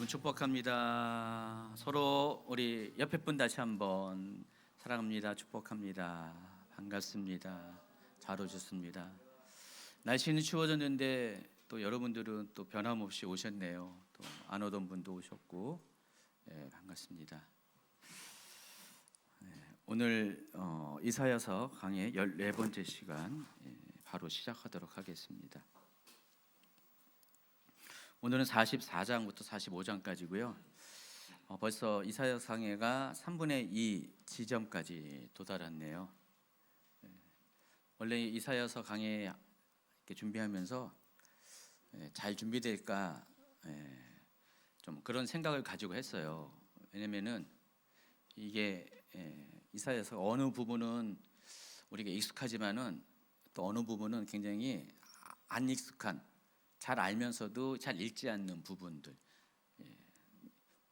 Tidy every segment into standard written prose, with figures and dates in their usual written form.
여러분 축복합니다. 서로 우리 옆에 분 다시 한번 사랑합니다. 축복합니다. 반갑습니다. 잘 오셨습니다. 날씨는 추워졌는데 또 여러분들은 또 변함없이 오셨네요. 또 안 오던 분도 오셨고, 반갑습니다. 오늘 이사야서 강의 14번째 시간 바로 시작하도록 하겠습니다. 오늘은 44장부터 45장까지고요. 벌써 이사야서 강해가 3분의 2 지점까지 도달했네요. 원래 이사야서 강해 이렇게 준비하면서 잘 준비될까 좀 그런 생각을 가지고 했어요. 왜냐면은 이게 이사야서 어느 부분은 우리가 익숙하지만은 또 어느 부분은 굉장히 안 익숙한, 잘 알면서도 잘 읽지 않는 부분들.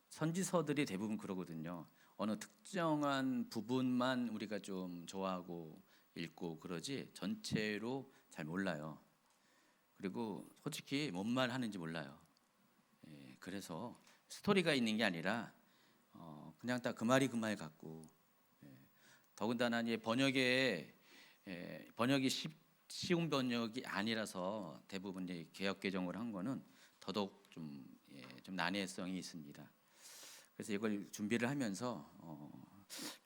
선지서들이 대부분 그러거든요. 어느 특정한 부분만 우리가 좀 좋아하고 읽고 그러지 전체로 잘 몰라요. 그리고 솔직히 뭔 말 하는지 몰라요. 그래서 스토리가 있는 게 아니라 그냥 딱 그 말이 그 말 같고, 더군다나 이제 번역이 쉬운 번역이 아니라서 대부분 이제 개역 개정을 한 거는 더더욱 좀 난해성이 있습니다. 그래서 이걸 준비를 하면서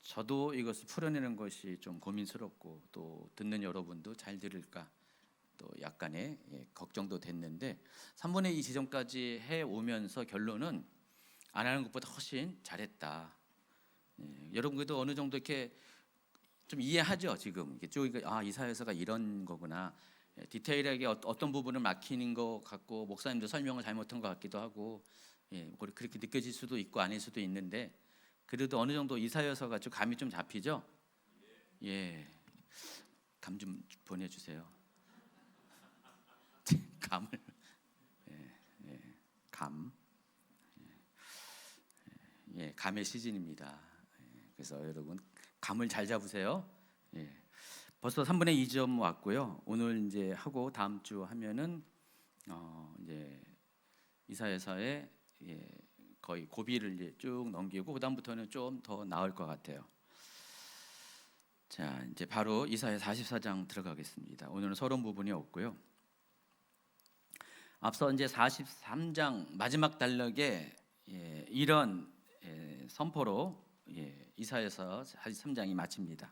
저도 이것을 풀어내는 것이 좀 고민스럽고, 또 듣는 여러분도 잘 들을까 또 약간의 걱정도 됐는데 3분의 2 지점까지 해 오면서 결론은 안 하는 것보다 훨씬 잘했다. 여러분들도 어느 정도 이렇게 좀 이해하죠. 지금 이사야서가 이런 거구나. 디테일하게 어떤 부분을 막히는 것 같고, 목사님도 설명을 잘못한 것 같기도 하고, 그렇게 느껴질 수도 있고 아닐 수도 있는데, 그래도 어느 정도 이사야서가 좀 감이 좀 잡히죠. 감 좀 보내주세요. 감을 감. 감의 시즌입니다. 그래서 여러분 감을 잘 잡으세요. 벌써 3분의 2점 왔고요. 오늘 이제 하고 다음 주 하면은 이제 이사야서의 거의 고비를 이제 쭉 넘기고, 그 다음부터는 좀 더 나을 것 같아요. 자, 이제 바로 이사야 44장 들어가겠습니다. 오늘은 서론 부분이 없고요. 앞서 이제 43장 마지막 단락에 이런 선포로 이사야서 43장이 마칩니다.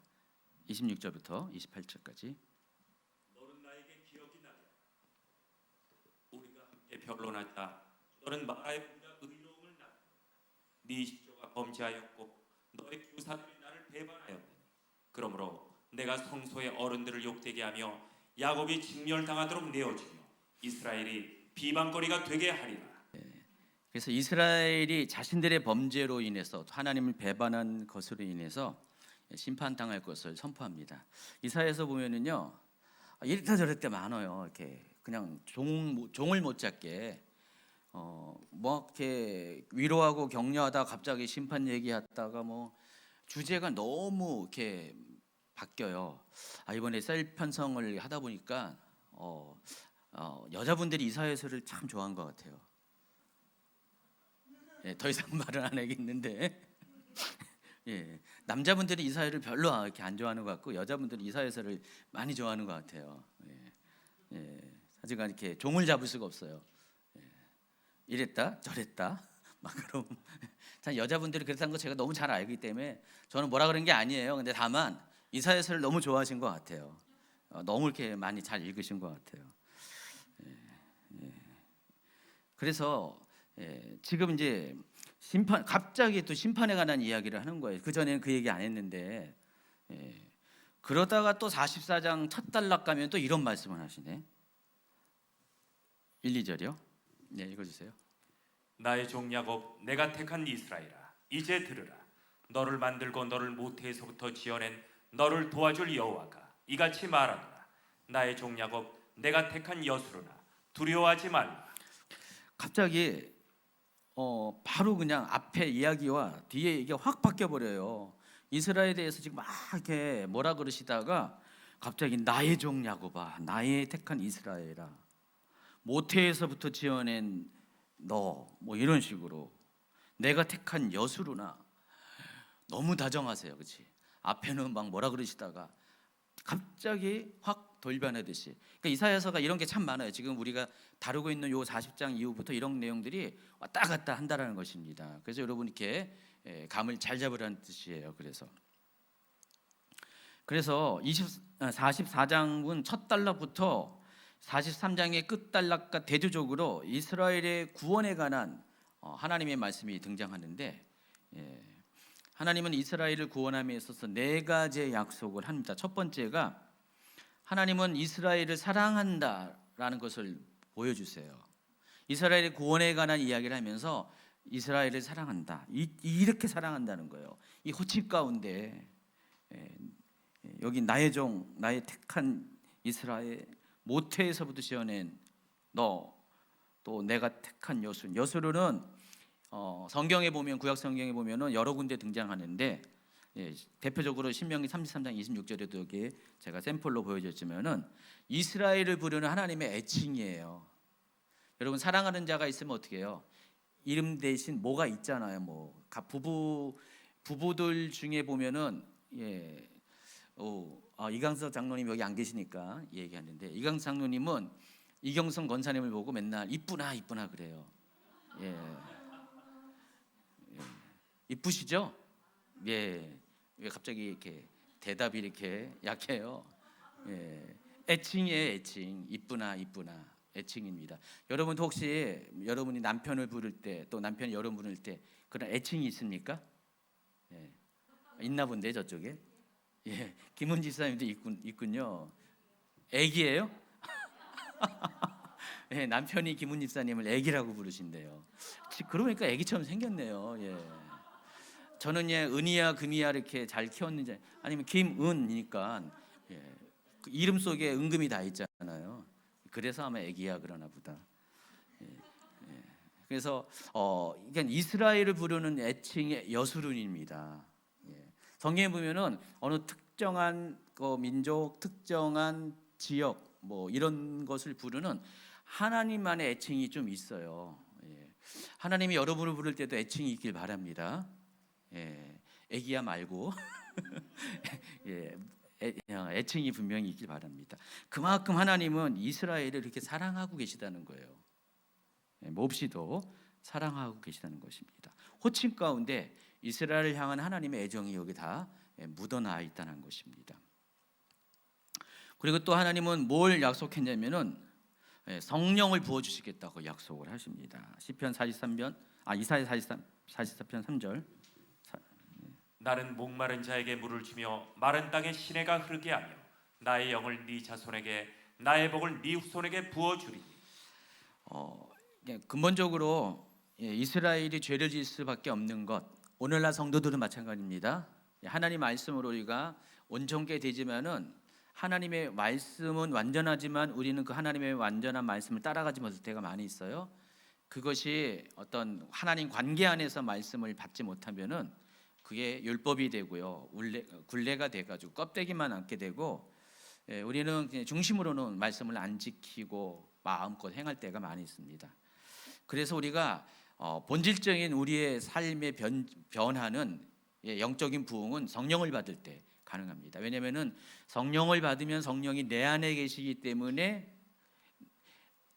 26절부터 28절까지. 너는 나에게 기억이 나게 우리가 함께 변론하자. 너는 말하여 보자 의로움을 낳고 네 시조가 범죄하였고 너의 교사들이 나를 배반하였느니 그러므로 내가 성소의 어른들을 욕되게 하며 야곱이 직멸당하도록 내어주며 이스라엘이 비방거리가 되게 하리라. 그래서 이스라엘이 자신들의 범죄로 인해서, 하나님을 배반한 것으로 인해서 심판당할 것을 선포합니다. 이사야서 보면은요, 이랬다 저랬다 많아요. 이렇게 그냥 종을 못 잡게 뭐 이렇게 위로하고 격려하다 갑자기 심판 얘기하다가 뭐 주제가 너무 이렇게 바뀌어요. 이번에 셀 편성을 하다 보니까 여자분들이 이사야서를 참 좋아한 것 같아요. 더 이상 말은 안 하겠는데 남자분들이 이사야를 별로 이렇게 안 좋아하는 것 같고, 여자분들이 이사야서를 많이 좋아하는 것 같아요. 하여간 이렇게 종을 잡을 수가 없어요. 이랬다 저랬다 막 그럼 여자분들이 그랬다는 거 제가 너무 잘 알기 때문에 저는 뭐라 그런 게 아니에요. 근데 다만 이사야서를 너무 좋아하신 것 같아요. 너무 이렇게 많이 잘 읽으신 것 같아요. 그래서 지금 이제 갑자기 또 심판에 관한 이야기를 하는 거예요. 그 전에는 그 얘기 안 했는데, 그러다가 또 44장 첫 단락 가면 또 이런 말씀을 하시네. 1, 2절이요. 읽어주세요. 나의 종 야곱 내가 택한 이스라엘아 이제 들으라. 너를 만들고 너를 모태에서부터 지어낸 너를 도와줄 여호와가 이같이 말하노라. 나의 종 야곱 내가 택한 여수로나 두려워하지 말라. 갑자기 바로 그냥 앞에 이야기와 뒤에 얘기가 확 바뀌어 버려요. 이스라엘에 대해서 지금 막 이렇게 뭐라 그러시다가 갑자기 나의 종 야곱아, 나의 택한 이스라엘아, 모태에서부터 지어낸 너 뭐 이런 식으로 내가 택한 여수로나 너무 다정하세요, 그렇지? 앞에는 막 뭐라 그러시다가 갑자기 확 돌변하듯이. 그러니까 이사야서가 이런 게 참 많아요. 지금 우리가 다루고 있는 요 40장 이후부터 이런 내용들이 왔다 갔다 한다라는 것입니다. 그래서 여러분 이렇게 감을 잘 잡으라는 뜻이에요. 그래서 44장은 첫 단락부터 43장의 끝 단락과 대조적으로 이스라엘의 구원에 관한 하나님의 말씀이 등장하는데, 하나님은 이스라엘을 구원함에 있어서 네 가지의 약속을 합니다. 첫 번째가 하나님은 이스라엘을 사랑한다라는 것을 보여주세요. 이스라엘의 구원에 관한 이야기를 하면서 이스라엘을 사랑한다, 이렇게 사랑한다는 거예요. 이 호칭 가운데 여기 나의 종, 나의 택한 이스라엘, 모태에서부터 지어낸 너, 또 내가 택한 여수르는 성경에 보면, 구약 성경에 보면은 여러 군데 등장하는데, 대표적으로 신명기 33장 26절에도 여기 제가 샘플로 보여줬지만은 이스라엘을 부르는 하나님의 애칭이에요. 여러분, 사랑하는 자가 있으면 어떻게 해요? 이름 대신 뭐가 있잖아요. 뭐 부부들 중에 보면은 이강석 장로님 여기 안 계시니까 얘기하는데, 이강석 장로님은 이경성 권사님을 보고 맨날 이쁘나 이쁘나 그래요. 이쁘시죠? 왜 갑자기 이렇게 대답이 이렇게 약해요? 애칭이에요, 애칭. 이쁘나 이쁘나 애칭입니다. 여러분도 혹시 여러분이 남편을 부를 때, 또 남편이 여러분 부를 때 그런 애칭이 있습니까? 있나 본데 저쪽에. 김은지 사님도 있군요. 애기예요? 남편이 김은 집사님을 애기라고 부르신대요. 그러니까 애기처럼 생겼네요. 저는 은이야 금이야 이렇게 잘 키웠는지, 아니면 김은이니까 그 이름 속에 은금이 다 있잖아요. 그래서 아마 애기야 그러나 보다. 그래서 그러니까 이스라엘을 부르는 애칭의 여수룬입니다. 성경에 보면은 어느 특정한 민족, 특정한 지역 뭐 이런 것을 부르는 하나님만의 애칭이 좀 있어요. 하나님이 여러분을 부를 때도 애칭이 있길 바랍니다. 애기야 말고 애칭이 분명히 있길 바랍니다. 그만큼 하나님은 이스라엘을 이렇게 사랑하고 계시다는 거예요. 몹시도 사랑하고 계시다는 것입니다. 호칭 가운데 이스라엘을 향한 하나님의 애정이 여기 다 묻어나 있다는 것입니다. 그리고 또 하나님은 뭘 약속했냐면은 성령을 부어 주시겠다고 약속을 하십니다. 시편 43편 이사야 44편 3절. 나는 목마른 자에게 물을 주며 마른 땅에 시내가 흐르게 하며 나의 영을 네 자손에게, 나의 복을 네 후손에게 부어 주리니. 근본적으로 이스라엘이 죄를 지을 수밖에 없는 것, 오늘날 성도들은 마찬가지입니다. 하나님 말씀으로 우리가 온전케 되지만은 하나님의 말씀은 완전하지만 우리는 그 하나님의 완전한 말씀을 따라가지 못할 때가 많이 있어요. 그것이 어떤 하나님 관계 안에서 말씀을 받지 못하면은 그게 율법이 되고요, 굴레가 돼가지고 껍데기만 남게 되고, 우리는 그냥 중심으로는 말씀을 안 지키고 마음껏 행할 때가 많이 있습니다. 그래서 우리가 본질적인 우리의 삶의 변화는, 영적인 부흥은 성령을 받을 때 가능합니다. 왜냐하면 성령을 받으면 성령이 내 안에 계시기 때문에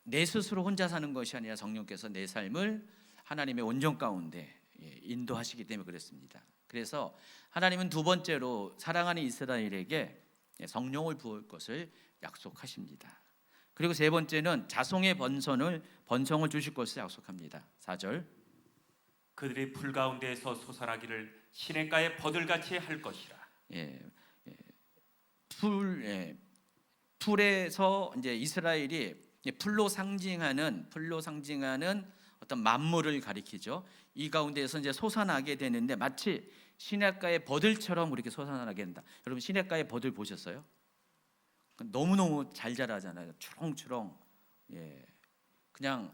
내 스스로 혼자 사는 것이 아니라 성령께서 내 삶을 하나님의 온전 가운데 인도하시기 때문에 그렇습니다. 그래서 하나님은 두 번째로 사랑하는 이스라엘에게 성령을 부을 것을 약속하십니다. 그리고 세 번째는 자손의 번성을 주실 것을 약속합니다. 4절. 그들이 풀 가운데에서 솟아나기를 시냇가의 버들같이 할 것이라. 풀에서 이제 이스라엘이 풀로 상징하는 어떤 만물을 가리키죠. 이 가운데에서 이제 솟아나게 되는데 마치 시냇가의 버들처럼 그렇게 솟아나게 된다. 여러분, 시냇가의 버들 보셨어요? 너무너무 잘 자라잖아요. 추렁추렁. 그냥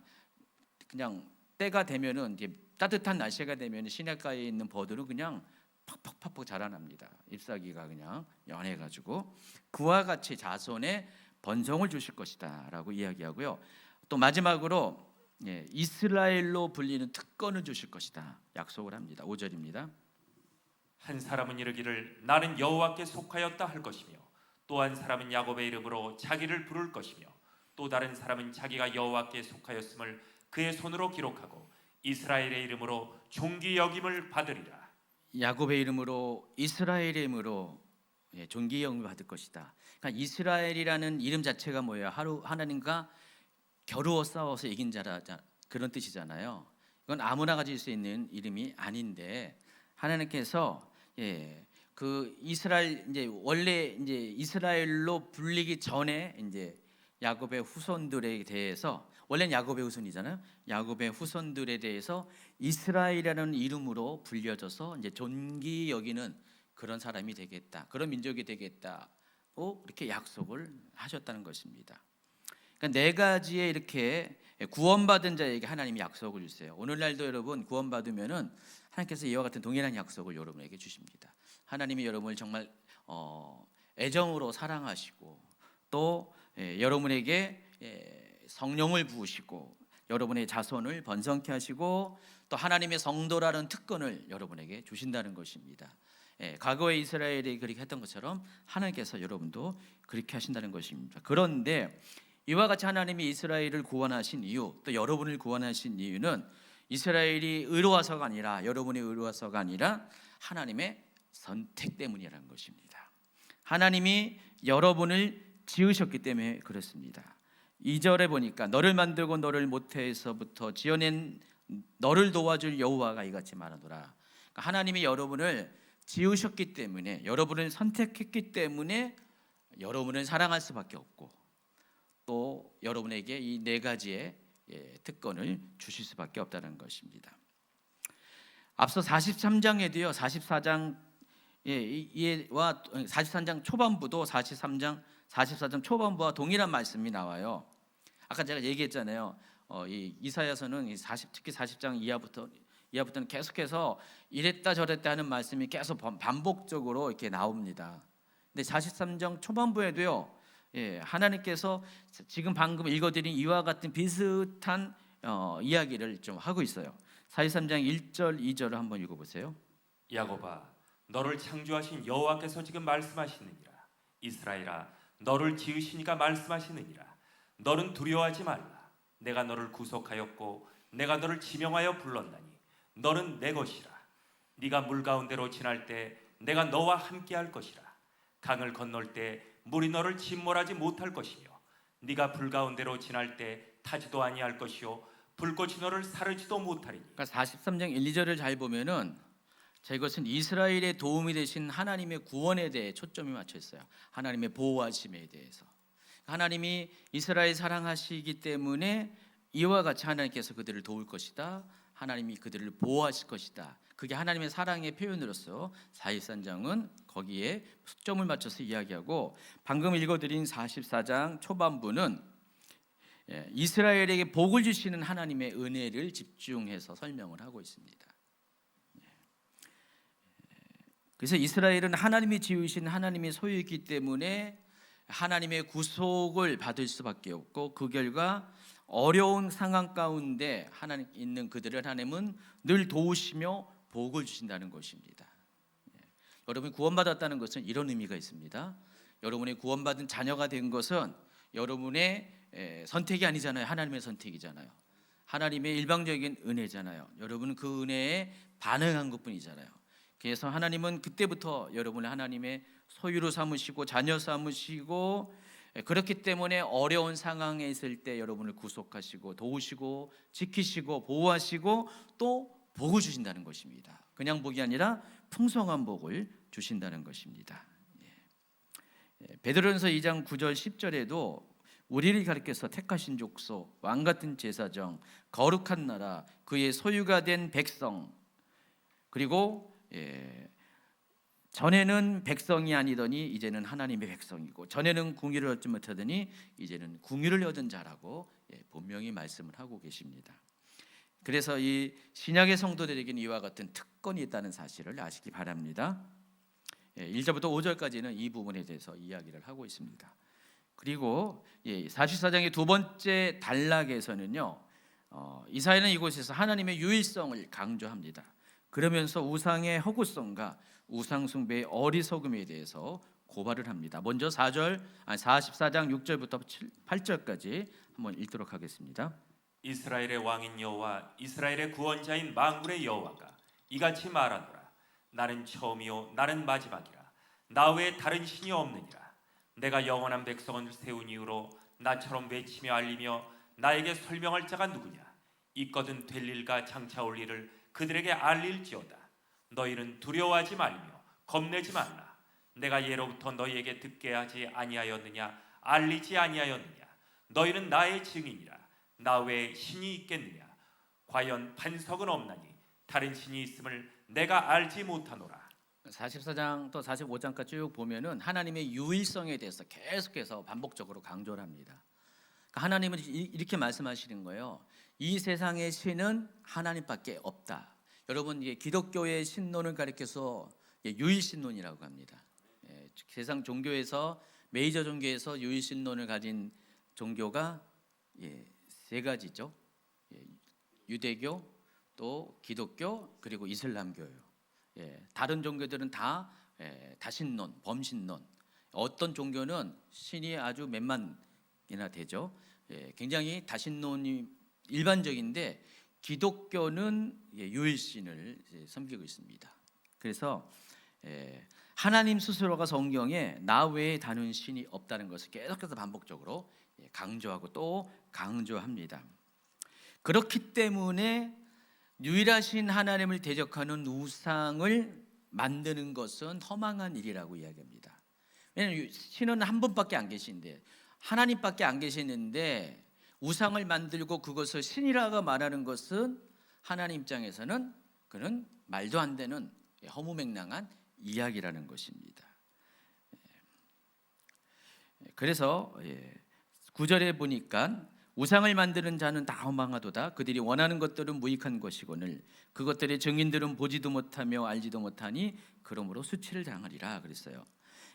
때가 되면은 이제 따뜻한 날씨가 되면 시냇가에 있는 버들은 그냥 팍팍팍팍 자라납니다. 잎사귀가 그냥 연해가지고. 그와 같이 자손의 번성을 주실 것이다라고 이야기하고요. 또 마지막으로 이스라엘로 불리는 특권을 주실 것이다 약속을 합니다. 5절입니다. 한 사람은 이르기를 나는 여호와께 속하였다 할 것이며 또 한 사람은 야곱의 이름으로 자기를 부를 것이며 또 다른 사람은 자기가 여호와께 속하였음을 그의 손으로 기록하고 이스라엘의 이름으로 존귀 여김을 받으리라. 야곱의 이름으로 이스라엘의 이름으로 존귀 여김을 받을 것이다. 그러니까 이스라엘이라는 이름 자체가 뭐예요? 하나님과 겨루어 싸워서 이긴 자라 그런 뜻이잖아요. 이건 아무나 가질 수 있는 이름이 아닌데 하나님께서 그 이스라엘 원래 이스라엘로 불리기 전에 야곱의 후손들에 대해서 원래는 야곱의 후손이잖아요. 야곱의 후손들에 대해서 이스라엘이라는 이름으로 불려져서 존귀 여기는 그런 사람이 되겠다, 그런 민족이 되겠다고 이렇게 약속을 하셨다는 것입니다. 그러니까 네 가지의 이렇게 구원받은 자에게 하나님이 약속을 주세요. 오늘날도 여러분 구원받으면은 하나님께서 이와 같은 동일한 약속을 여러분에게 주십니다. 하나님이 여러분을 정말 애정으로 사랑하시고 또 여러분에게 성령을 부으시고 여러분의 자손을 번성케 하시고 또 하나님의 성도라는 특권을 여러분에게 주신다는 것입니다. 과거의 이스라엘이 그렇게 했던 것처럼 하나님께서 여러분도 그렇게 하신다는 것입니다. 그런데 이와 같이 하나님이 이스라엘을 구원하신 이유, 또 여러분을 구원하신 이유는 이스라엘이 의로워서가 아니라 여러분이 의로워서가 아니라 하나님의 선택 때문이라는 것입니다. 하나님이 여러분을 지으셨기 때문에 그렇습니다. 2절에 보니까 너를 만들고 너를 모태에서부터 지어낸 너를 도와줄 여호와가 이같이 말하노라. 그러니까 하나님이 여러분을 지으셨기 때문에 여러분을 선택했기 때문에 여러분을 사랑할 수밖에 없고 또 여러분에게 이 네 가지의 특권을 주실 수밖에 없다는 것입니다. 앞서 43장에도요 44장 와 43장 초반부도 44장 초반부와 동일한 말씀이 나와요. 아까 제가 얘기했잖아요. 이 이사야서는 특히 40장 이하부터는 계속해서 이랬다 저랬다 하는 말씀이 계속 반복적으로 이렇게 나옵니다. 근데 43장 초반부에도요. 하나님께서 지금 방금 읽어드린 이와 같은 비슷한 이야기를 좀 하고 있어요. 43장 1절 2절을 한번 읽어보세요. 야곱아 너를 창조하신 여호와께서 지금 말씀하시느니라. 이스라엘아 너를 지으시니까 말씀하시느니라. 너는 두려워하지 말라. 내가 너를 구속하였고 내가 너를 지명하여 불렀나니 너는 내 것이라. 네가 물 가운데로 지날 때 내가 너와 함께할 것이라. 강을 건널 때 물이 너를 침몰하지 못할 것이며 네가 불 가운데로 지날 때 타지도 아니할 것이요 불꽃이 너를 사르지도 못하리니. 그러니까 43장 1, 2절을 잘 보면은 이것은 이스라엘의 도움이 되신 하나님의 구원에 대해 초점이 맞춰 있어요. 하나님의 보호하심에 대해서. 하나님이 이스라엘 사랑하시기 때문에 이와 같이 하나님께서 그들을 도울 것이다. 하나님이 그들을 보호하실 것이다. 그게 하나님의 사랑의 표현으로서 43장은 거기에 초점을 맞춰서 이야기하고 방금 읽어드린 44장 초반부는 이스라엘에게 복을 주시는 하나님의 은혜를 집중해서 설명을 하고 있습니다. 그래서 이스라엘은 하나님이 지으신 하나님의 소유이기 때문에 하나님의 구속을 받을 수밖에 없고 그 결과 어려운 상황 가운데 하나님 있는 그들을 하나님은 늘 도우시며 복을 주신다는 것입니다. 여러분이 구원받았다는 것은 이런 의미가 있습니다. 여러분이 구원받은 자녀가 된 것은 여러분의 선택이 아니잖아요. 하나님의 선택이잖아요. 하나님의 일방적인 은혜잖아요. 여러분은 그 은혜에 반응한 것뿐이잖아요. 그래서 하나님은 그때부터 여러분을 하나님의 소유로 삼으시고 자녀 삼으시고 그렇기 때문에 어려운 상황에 있을 때 여러분을 구속하시고 도우시고 지키시고 보호하시고 또 복을 주신다는 것입니다. 그냥 복이 아니라 풍성한 복을 주신다는 것입니다. 베드로전서 2장 9절 10절에도 우리를 가리켜서 택하신 족속, 왕같은 제사정, 거룩한 나라, 그의 소유가 된 백성, 그리고 전에는 백성이 아니더니 이제는 하나님의 백성이고 전에는 궁유를 얻지 못하더니 이제는 궁유를 얻은 자라고 분명히 말씀을 하고 계십니다. 그래서 이 신약의 성도들에게는 이와 같은 특권이 있다는 사실을 아시기 바랍니다. 1절부터 5절까지는 이 부분에 대해서 이야기를 하고 있습니다. 그리고 44장의 두 번째 단락에서는요 이사야는 이곳에서 하나님의 유일성을 강조합니다. 그러면서 우상의 허구성과 우상 숭배의 어리석음에 대해서 고발을 합니다. 먼저 44장 6절부터 8절까지 한번 읽도록 하겠습니다. 이스라엘의 왕인 여호와 이스라엘의 구원자인 만군의 여호와가 이같이 말하노라. 나는 처음이요 나는 마지막이라. 나 외에 다른 신이 없느니라. 내가 영원한 백성을 세운 이후로 나처럼 외치며 알리며 나에게 설명할 자가 누구냐? 있거든 될 일과 장차 올 일을 그들에게 알릴지어다. 너희는 두려워하지 말며 겁내지 말라. 내가 예로부터 너희에게 듣게 하지 아니하였느냐? 알리지 아니하였느냐? 너희는 나의 증인이라. 나 외에 신이 있겠느냐? 과연 반석은 없나니 다른 신이 있음을 내가 알지 못하노라. 44장 또 45장까지 쭉 보면은 하나님의 유일성에 대해서 계속해서 반복적으로 강조를 합니다. 그러니까 하나님은 이렇게 말씀하시는 거예요. 이 세상의 신은 하나님밖에 없다. 여러분, 이게 기독교의 신론을 가리켜서 유일신론이라고 합니다. 세상 종교에서 메이저 종교에서 유일신론을 가진 종교가 세 가지죠. 유대교, 또 기독교, 그리고 이슬람교예요. 다른 종교들은 다 다신론, 범신론. 어떤 종교는 신이 아주 몇만이나 되죠. 굉장히 다신론이 일반적인데 기독교는 유일신을 섬기고 있습니다. 그래서 하나님 스스로가 성경에 나 외에 다른 신이 없다는 것을 계속해서 반복적으로 강조하고 또 강조합니다. 그렇기 때문에 유일하신 하나님을 대적하는 우상을 만드는 것은 허망한 일이라고 이야기합니다. 왜냐하면 신은 한 분밖에 안 계신데, 하나님밖에 안 계시는데 우상을 만들고 그것을 신이라고 말하는 것은 하나님 입장에서는 그는 말도 안 되는 허무맹랑한 이야기라는 것입니다. 그래서 9절에 보니까 우상을 만드는 자는 다 허망하도다. 그들이 원하는 것들은 무익한 것이거늘 그것들의 증인들은 보지도 못하며 알지도 못하니 그러므로 수치를 당하리라 그랬어요.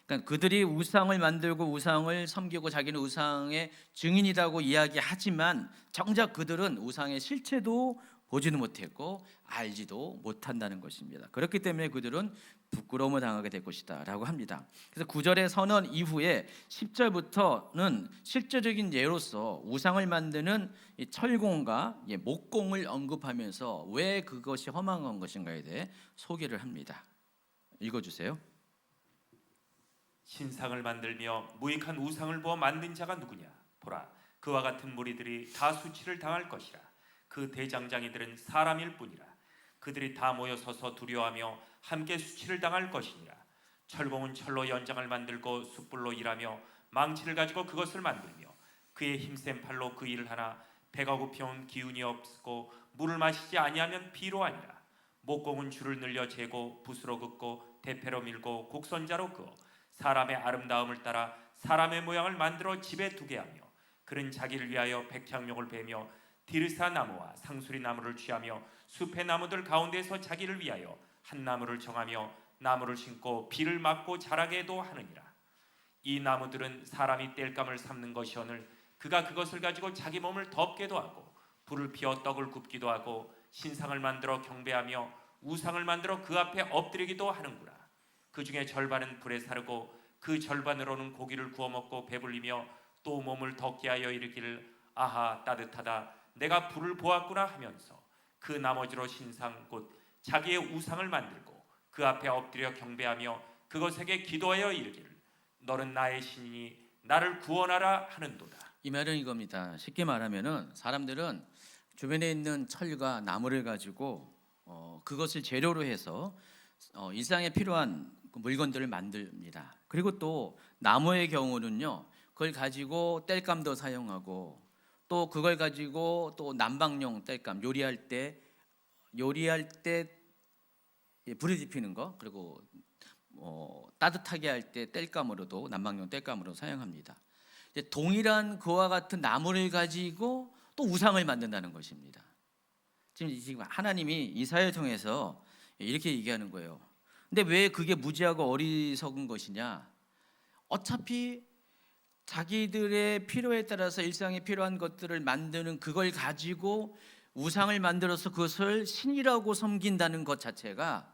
그러니까 그들이 우상을 만들고 우상을 섬기고 자기는 우상의 증인이라고 이야기하지만 정작 그들은 우상의 실체도 보지도 못했고 알지도 못한다는 것입니다. 그렇기 때문에 그들은 부끄러움을 당하게 될 것이다 라고 합니다. 그래서 9절의 선언 이후에 10절부터는 실제적인 예로서 우상을 만드는 이 철공과 목공을 언급하면서 왜 그것이 허망한 것인가에 대해 소개를 합니다. 읽어주세요. 신상을 만들며 무익한 우상을 부어 만든 자가 누구냐? 보라, 그와 같은 무리들이 다 수치를 당할 것이라. 그 대장장이들은 사람일 뿐이라. 그들이 다 모여 서서 두려워하며 함께 수치를 당할 것이니라. 철공은 철로 연장을 만들고 숯불로 일하며 망치를 가지고 그것을 만들며 그의 힘센 팔로 그 일을 하나 배가 고프면 기운이 없고 물을 마시지 아니하면 비로 아니라. 목공은 줄을 늘려 재고 붓으로 긋고 대패로 밀고 곡선자로 그어 사람의 아름다움을 따라 사람의 모양을 만들어 집에 두게 하며 그는 자기를 위하여 백향목을 베며 디르사 나무와 상수리 나무를 취하며 숲의 나무들 가운데서 자기를 위하여 한 나무를 정하며 나무를 심고 비를 맞고 자라게도 하느니라. 이 나무들은 사람이 땔감을 삼는 것이오늘 그가 그것을 가지고 자기 몸을 덮게도 하고 불을 피워 떡을 굽기도 하고 신상을 만들어 경배하며 우상을 만들어 그 앞에 엎드리기도 하는구나. 그 중에 절반은 불에 사르고 그 절반으로는 고기를 구워 먹고 배불리며 또 몸을 덮게 하여 이르기를 아하 따뜻하다 내가 불을 보았구나 하면서 그 나머지로 신상 곧 자기의 우상을 만들고 그 앞에 엎드려 경배하며 그것에게 기도하여 이르기를 너는 나의 신이니 나를 구원하라 하는도다. 이 말은 이겁니다. 쉽게 말하면은 사람들은 주변에 있는 철과 나무를 가지고 그것을 재료로 해서 일상에 필요한 물건들을 만듭니다. 그리고 또 나무의 경우는요, 그걸 가지고 땔감도 사용하고 또 그걸 가지고 또 난방용 땔감 요리할 때 불을 지피는 거, 그리고 따뜻하게 할 때 땔감으로도 난방용 땔감으로 사용합니다. 이제 동일한 그와 같은 나무를 가지고 또 우상을 만든다는 것입니다. 지금 하나님이 이사야를 통해서 이렇게 얘기하는 거예요. 근데 왜 그게 무지하고 어리석은 것이냐? 어차피 자기들의 필요에 따라서 일상에 필요한 것들을 만드는 그걸 가지고 우상을 만들어서 그것을 신이라고 섬긴다는 것 자체가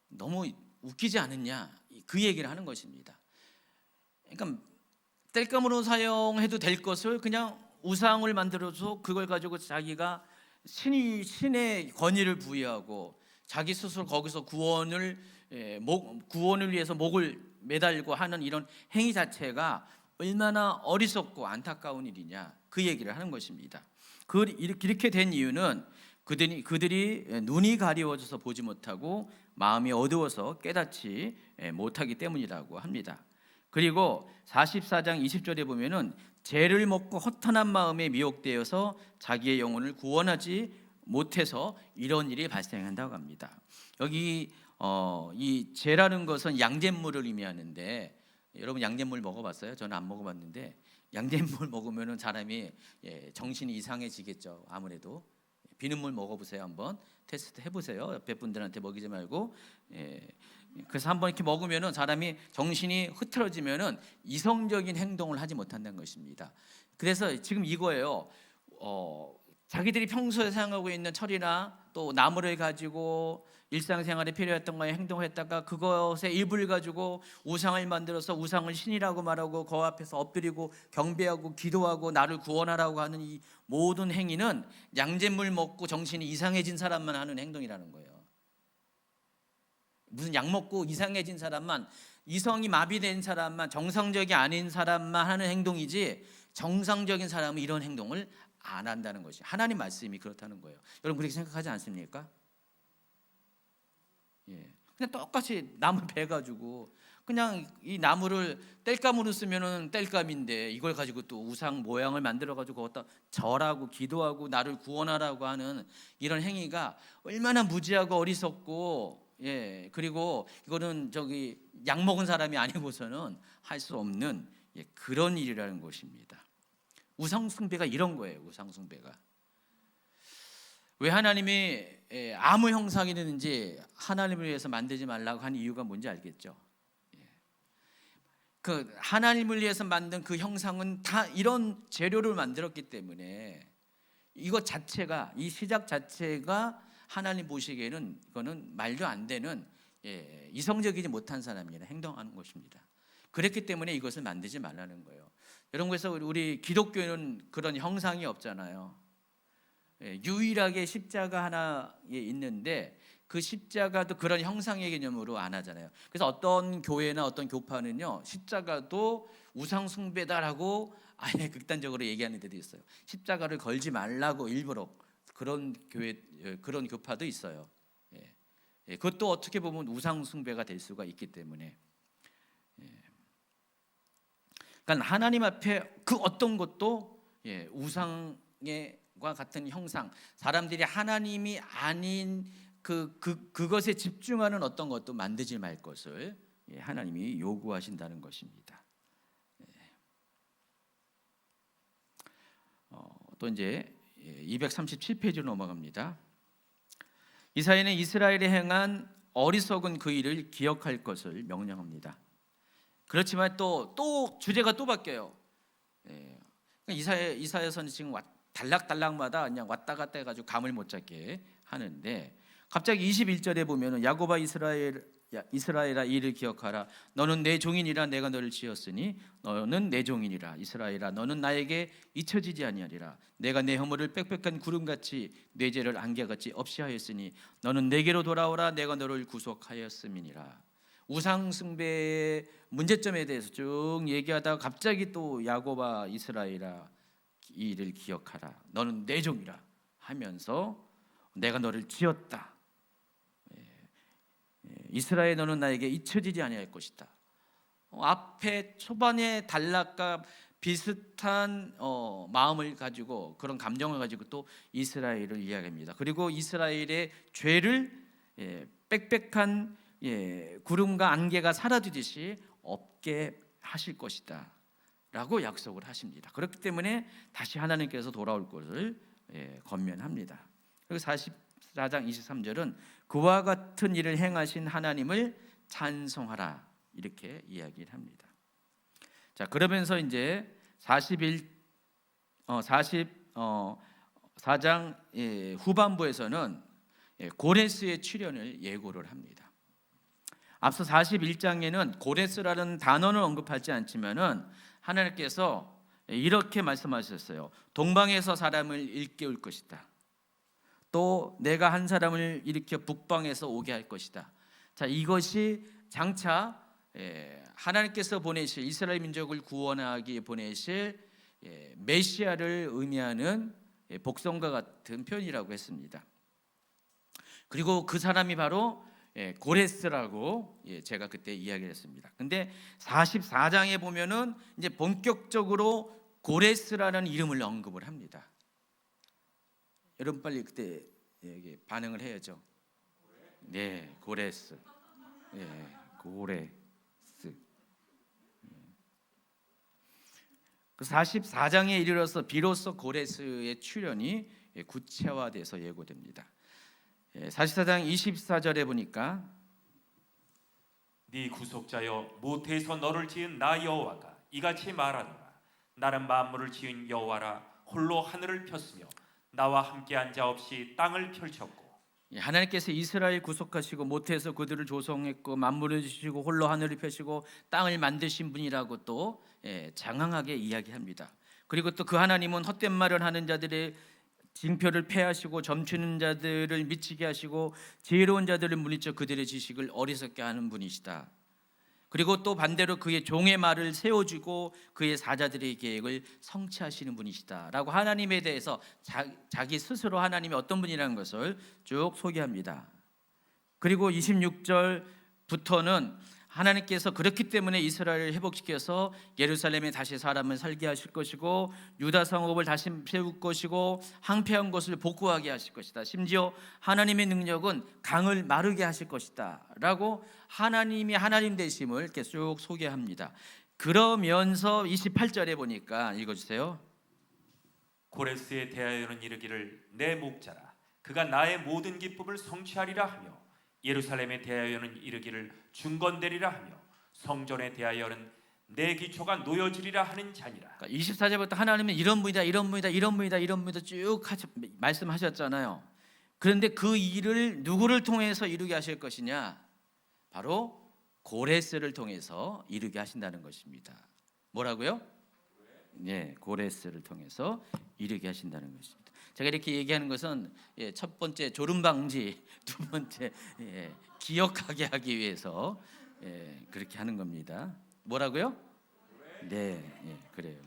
너무 웃기지 않느냐, 그 얘기를 하는 것입니다. 그러니까 땔감으로 사용해도 될 것을 그냥 우상을 만들어서 그걸 가지고 자기가 신의 권위를 부여하고 자기 스스로 거기서 구원을 위해서 목을 매달고 하는 이런 행위 자체가 얼마나 어리석고 안타까운 일이냐, 그 얘기를 하는 것입니다. 이렇게 된 이유는 그들이 눈이 가리워져서 보지 못하고 마음이 어두워서 깨닫지 못하기 때문이라고 합니다. 그리고 44장 20절에 보면은 죄를 먹고 허탄한 마음에 미혹되어서 자기의 영혼을 구원하지 못해서 이런 일이 발생한다고 합니다. 여기 이 죄라는 것은 양잿물을 의미하는데, 여러분 양잿물 먹어봤어요? 저는 안 먹어봤는데 양잿물 먹으면은 사람이 정신이 이상해지겠죠. 아무래도 비눗물 먹어보세요. 한번 테스트 해보세요. 옆에 분들한테 먹이지 말고. 그래서 한번 이렇게 먹으면은 사람이 정신이 흐트러지면은 이성적인 행동을 하지 못한다는 것입니다. 그래서 지금 이거예요. 자기들이 평소에 사용하고 있는 철이나 또 나무를 가지고 일상생활에 필요했던 거에 행동했다가 그것의 일부를 가지고 우상을 만들어서 우상을 신이라고 말하고 그 앞에서 엎드리고 경배하고 기도하고 나를 구원하라고 하는 이 모든 행위는 양잿물 먹고 정신이 이상해진 사람만 하는 행동이라는 거예요. 무슨 약 먹고 이상해진 사람만, 이성이 마비된 사람만, 정상적이 아닌 사람만 하는 행동이지 정상적인 사람은 이런 행동을 안 한다는 것이 하나님 말씀이 그렇다는 거예요. 여러분 그렇게 생각하지 않습니까? 그냥 똑같이 나무 베가지고 그냥 이 나무를 땔감으로 쓰면은 땔감인데 이걸 가지고 또 우상 모양을 만들어 가지고 거기다 절하고 기도하고 나를 구원하라고 하는 이런 행위가 얼마나 무지하고 어리석고, 그리고 이거는 약 먹은 사람이 아니고서는 할 수 없는 그런 일이라는 것입니다. 우상 숭배가 이런 거예요. 우상 숭배가 왜 하나님이 아무 형상이든지 하나님을 위해서 만들지 말라고 한 이유가 뭔지 알겠죠? 그 하나님을 위해서 만든 그 형상은 다 이런 재료를 만들었기 때문에 이것 자체가, 이 시작 자체가 하나님 보시기에는 이거는 말도 안 되는 이성적이지 못한 사람이라 행동하는 것입니다. 그렇기 때문에 이것을 만들지 말라는 거예요. 여러분, 그래서 우리 기독교는 그런 형상이 없잖아요. 유일하게 십자가 하나에 있는데 그 십자가도 그런 형상의 개념으로 안 하잖아요. 그래서 어떤 교회나 어떤 교파는요, 십자가도 우상 숭배다라고 아예 극단적으로 얘기하는 데도 있어요. 십자가를 걸지 말라고 일부러 그런 그런 교파도 있어요. 그것도 어떻게 보면 우상 숭배가 될 수가 있기 때문에. 그러니까 하나님 앞에 그 어떤 것도 우상의 과 같은 형상, 사람들이 하나님이 아닌 그것에 집중하는 어떤 것도 만들지 말 것을 하나님이 요구하신다는 것입니다. 또 이제 237페이지로 넘어갑니다. 이사야는 이스라엘에 행한 어리석은 그 일을 기억할 것을 명령합니다. 그렇지만 또 주제가 또 바뀌어요. 이사야서는 지금 달락달락마다 그냥 왔다 갔다 해가지고 감을 못 잡게 하는데, 갑자기 21절에 보면은 야곱아 이스라엘아 이를 기억하라. 너는 내 종이니라. 내가 너를 지었으니 너는 내 종이니라. 이스라엘아 너는 나에게 잊혀지지 아니하리라. 내가 내 허물을 빽빽한 구름같이 내 죄를 안개같이 없이 하였으니 너는 내게로 돌아오라. 내가 너를 구속하였음이니라. 우상 숭배의 문제점에 대해서 쭉 얘기하다가 갑자기 또 야곱아 이스라엘아 이를 기억하라. 너는 내 종이라 하면서 내가 너를 지었다. 이스라엘 너는 나에게 잊혀지지 아니할 것이다. 앞에 초반에 단락과 비슷한 마음을 가지고, 그런 감정을 가지고 또 이스라엘을 이야기합니다. 그리고 이스라엘의 죄를 빽빽한 구름과 안개가 사라지듯이 없게 하실 것이다 라고 약속을 하십니다. 그렇기 때문에 다시 하나님께서 돌아올 것을 권면합니다. 그리고 44장 23절은 그와 같은 일을 행하신 하나님을 찬송하라 이렇게 이야기를 합니다. 자, 그러면서 이제 44장 후반부에서는 고레스의 출현을 예고를 합니다. 앞서 41장에는 고레스라는 단어는 언급하지 않지만은 하나님께서 이렇게 말씀하셨어요. 동방에서 사람을 일깨울 것이다. 또 내가 한 사람을 일으켜 북방에서 오게 할 것이다. 자, 이것이 장차 하나님께서 보내실 이스라엘 민족을 구원하기 보내실 메시아를 의미하는 복성과 같은 표현이라고 했습니다. 그리고 그 사람이 바로 고레스라고 제가 그때 이야기를 했습니다. 근데 44장에 보면은 이제 본격적으로 고레스라는 이름을 언급을 합니다. 여러분 빨리 그때 반응을 해야죠. 네, 고레스. 고레스. 그 44장에 이르러서 비로소 고레스의 출현이 구체화돼서 예고됩니다. 44장 24절에 보니까 네 구속자여 모태에서 너를 지은 나 여호와가 이같이 말하노라. 나는 만물을 지은 여호와라. 홀로 하늘을 폈으며 나와 함께한 자 없이 땅을 펼쳤고. 하나님께서 이스라엘 구속하시고 모태에서 그들을 조성했고 만물을 지으시고 홀로 하늘을 펴시고 땅을 만드신 분이라고 또 장황하게 이야기합니다. 그리고 또 그 하나님은 헛된 말을 하는 자들의 징표를 폐하시고 점치는 자들을 미치게 하시고 지혜로운 자들을 물리쳐 그들의 지식을 어리석게 하는 분이시다. 그리고 또 반대로 그의 종의 말을 세워주고 그의 사자들의 계획을 성취하시는 분이시다라고 하나님에 대해서 자기 스스로 하나님이 어떤 분이라는 것을 쭉 소개합니다. 그리고 26절부터는 하나님께서 그렇기 때문에 이스라엘을 회복시켜서 예루살렘에 다시 사람을 살게 하실 것이고 유다 성읍을 다시 세울 것이고 황폐한 것을 복구하게 하실 것이다. 심지어 하나님의 능력은 강을 마르게 하실 것이다 라고 하나님이 하나님 되심을 이렇게 쭉 소개합니다. 그러면서 28절에 보니까 읽어주세요. 고레스에 대하여는 이르기를 내 목자라. 그가 나의 모든 기쁨을 성취하리라 하며 예루살렘에 대하여는 이르기를 중건되리라 하며 성전에 대하여는 내 기초가 놓여지리라 하는 자니라. 24절부터 하나님은 이런 분이다 이런 분이다 이런 분이다 이런 분이다 쭉 말씀하셨잖아요. 그런데 그 일을 누구를 통해서 이루게 하실 것이냐? 바로 고레스를 통해서 이루게 하신다는 것입니다. 뭐라고요? 네, 고레스를 통해서 이루게 하신다는 것입니다. 제가 이렇게 얘기하는 것은 첫 번째 졸음 방지, 두 번째 기억하게 하기 위해서 그렇게 하는 겁니다. 뭐라고요? 네, 그래요.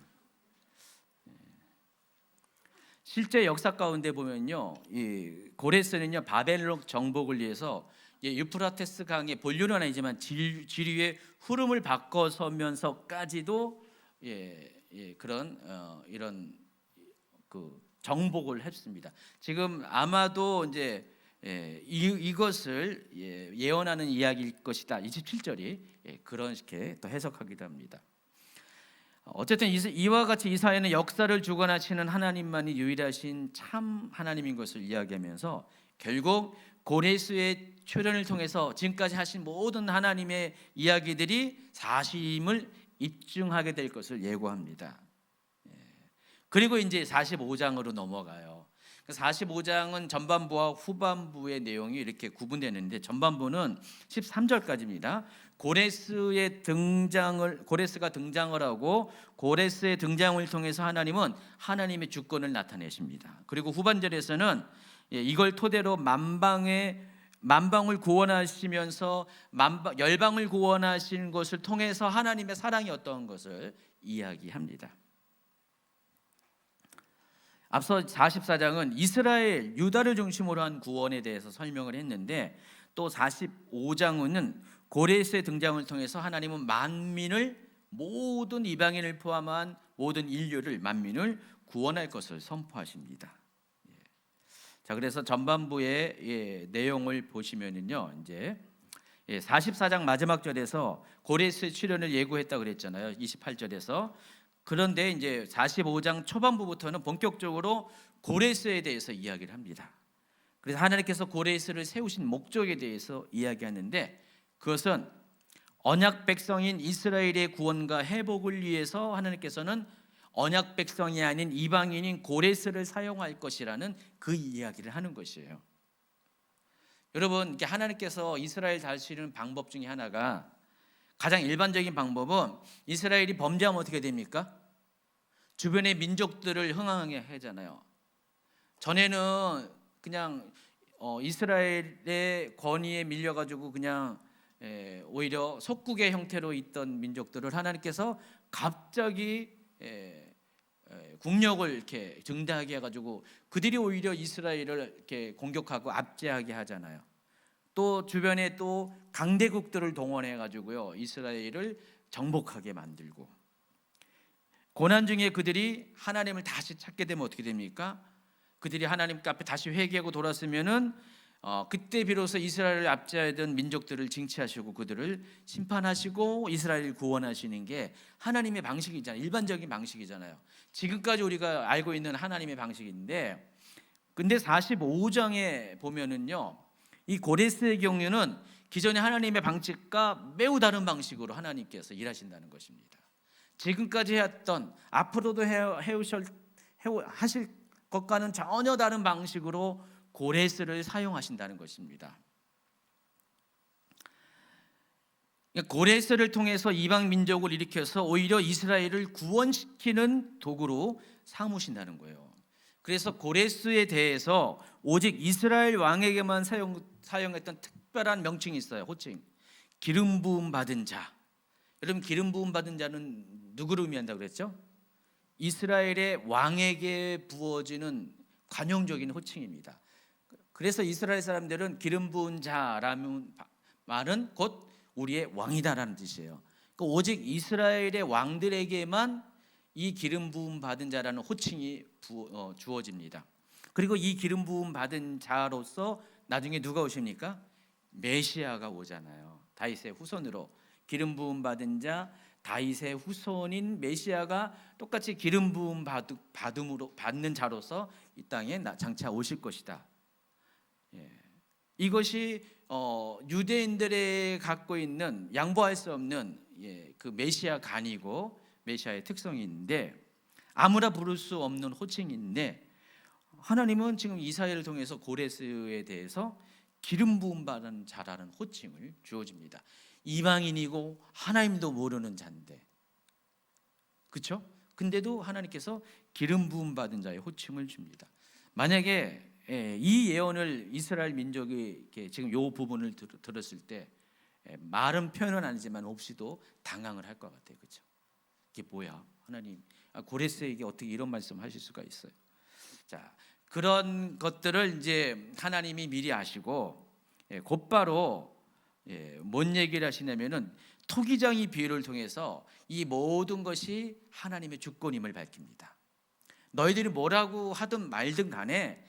실제 역사 가운데 보면요, 이 고레스는요 바벨론 정복을 위해서 유프라테스 강의 본류는 아니지만 지류의 흐름을 바꿔서면서까지도 그런 이런 그 정복을 했습니다. 지금 아마도 이제 이것을 예언하는 이야기일 것이다. 27절이 그런 식의 또 해석하기도 합니다. 어쨌든 이와 같이 이사야는 역사를 주관하시는 하나님만이 유일하신 참 하나님인 것을 이야기하면서 결국 고레스의 출현을 통해서 지금까지 하신 모든 하나님의 이야기들이 사실임을 입증하게 될 것을 예고합니다. 그리고 이제 45장으로 넘어가요. 45장은 전반부와 후반부의 내용이 이렇게 구분되는데 전반부는 13절까지입니다. 고레스가 등장을 하고 고레스의 등장을 통해서 하나님은 하나님의 주권을 나타내십니다. 그리고 후반절에서는 이걸 토대로 만방을 구원하시면서 열방을 구원하신 것을 통해서 하나님의 사랑이 어떠한 것을 이야기합니다. 앞서 44장은 이스라엘, 유다를 중심으로 한 구원에 대해서 설명을 했는데 또 45장은 고레스의 등장을 통해서 하나님은 만민을 모든 이방인을 포함한 모든 인류를 만민을 구원할 것을 선포하십니다. 자, 그래서 전반부의 내용을 보시면은요, 이제 44장 마지막 절에서 고레스의 출현을 예고했다고 그랬잖아요. 28절에서. 그런데 이제 45장 초반부부터는 본격적으로 고레스에 대해서 이야기를 합니다. 그래서 하나님께서 고레스를 세우신 목적에 대해서 이야기하는데 그것은 언약 백성인 이스라엘의 구원과 회복을 위해서 하나님께서는 언약 백성이 아닌 이방인인 고레스를 사용할 것이라는 그 이야기를 하는 것이에요. 여러분, 하나님께서 이스라엘 다스리는 방법 중에 하나가, 가장 일반적인 방법은 이스라엘이 범죄하면 어떻게 됩니까? 주변의 민족들을 흥하게 하잖아요. 전에는 그냥 이스라엘의 권위에 밀려가지고 그냥 오히려 속국의 형태로 있던 민족들을 하나님께서 갑자기 국력을 이렇게 증대하게 해가지고 그들이 오히려 이스라엘을 이렇게 공격하고 압제하게 하잖아요. 또 주변에 또 강대국들을 동원해가지고요, 이스라엘을 정복하게 만들고, 고난 중에 그들이 하나님을 다시 찾게 되면 어떻게 됩니까? 그들이 하나님 앞에 다시 회개하고 돌았으면은 그때 비로소 이스라엘을 압제하던 민족들을 징치하시고 그들을 심판하시고 이스라엘을 구원하시는 게 하나님의 방식이잖아요. 일반적인 방식이잖아요. 지금까지 우리가 알고 있는 하나님의 방식인데, 근데 45장에 보면은요, 이 고레스의 경우는 기존의 하나님의 방식과 매우 다른 방식으로 하나님께서 일하신다는 것입니다. 지금까지 해왔던, 앞으로도 하실 것과는 전혀 다른 방식으로 고레스를 사용하신다는 것입니다. 고레스를 통해서 이방 민족을 일으켜서 오히려 이스라엘을 구원시키는 도구로 삼으신다는 거예요. 그래서 고레스에 대해서 오직 이스라엘 왕에게만 사용했던 특별한 명칭이 있어요. 호칭. 기름 부음 받은 자. 여러분, 기름 부음 받은 자는 누구를 의미한다고 그랬죠? 이스라엘의 왕에게 부어지는 관용적인 호칭입니다. 그래서 이스라엘 사람들은 기름 부은 자라는 말은 곧 우리의 왕이다라는 뜻이에요. 그러니까 오직 이스라엘의 왕들에게만 이 기름 부음 받은 자라는 호칭이 주어집니다. 그리고 이 기름 부음 받은 자로서 나중에 누가 오십니까? 메시아가 오잖아요. 다윗의 후손으로 기름 부음 받은 자, 다윗의 후손인 메시아가 똑같이 기름 부음 받는 자로서 이 땅에 장차 오실 것이다. 이것이 유대인들이 갖고 있는 양보할 수 없는 그 메시아 간이고 메시아의 특성인데, 아무나 부를 수 없는 호칭인데, 하나님은 지금 이사야를 통해서 고레스에 대해서 기름 부음 받은 자라는 호칭을 주어집니다. 이방인이고 하나님도 모르는 자인데, 그렇죠? 근데도 하나님께서 기름 부음 받은 자의 호칭을 줍니다. 만약에 이 예언을 이스라엘 민족이 지금 이 부분을 들었을 때 말은 표현은 아니지만 없이도 당황을 할 것 같아요. 그렇죠? 이게 뭐야? 하나님, 고레스에게 어떻게 이런 말씀하실 수가 있어요? 자, 그런 것들을 이제 하나님이 미리 아시고 곧바로 뭔 얘기를 하시냐면은 토기장이 비유를 통해서 이 모든 것이 하나님의 주권임을 밝힙니다. 너희들이 뭐라고 하든 말든 간에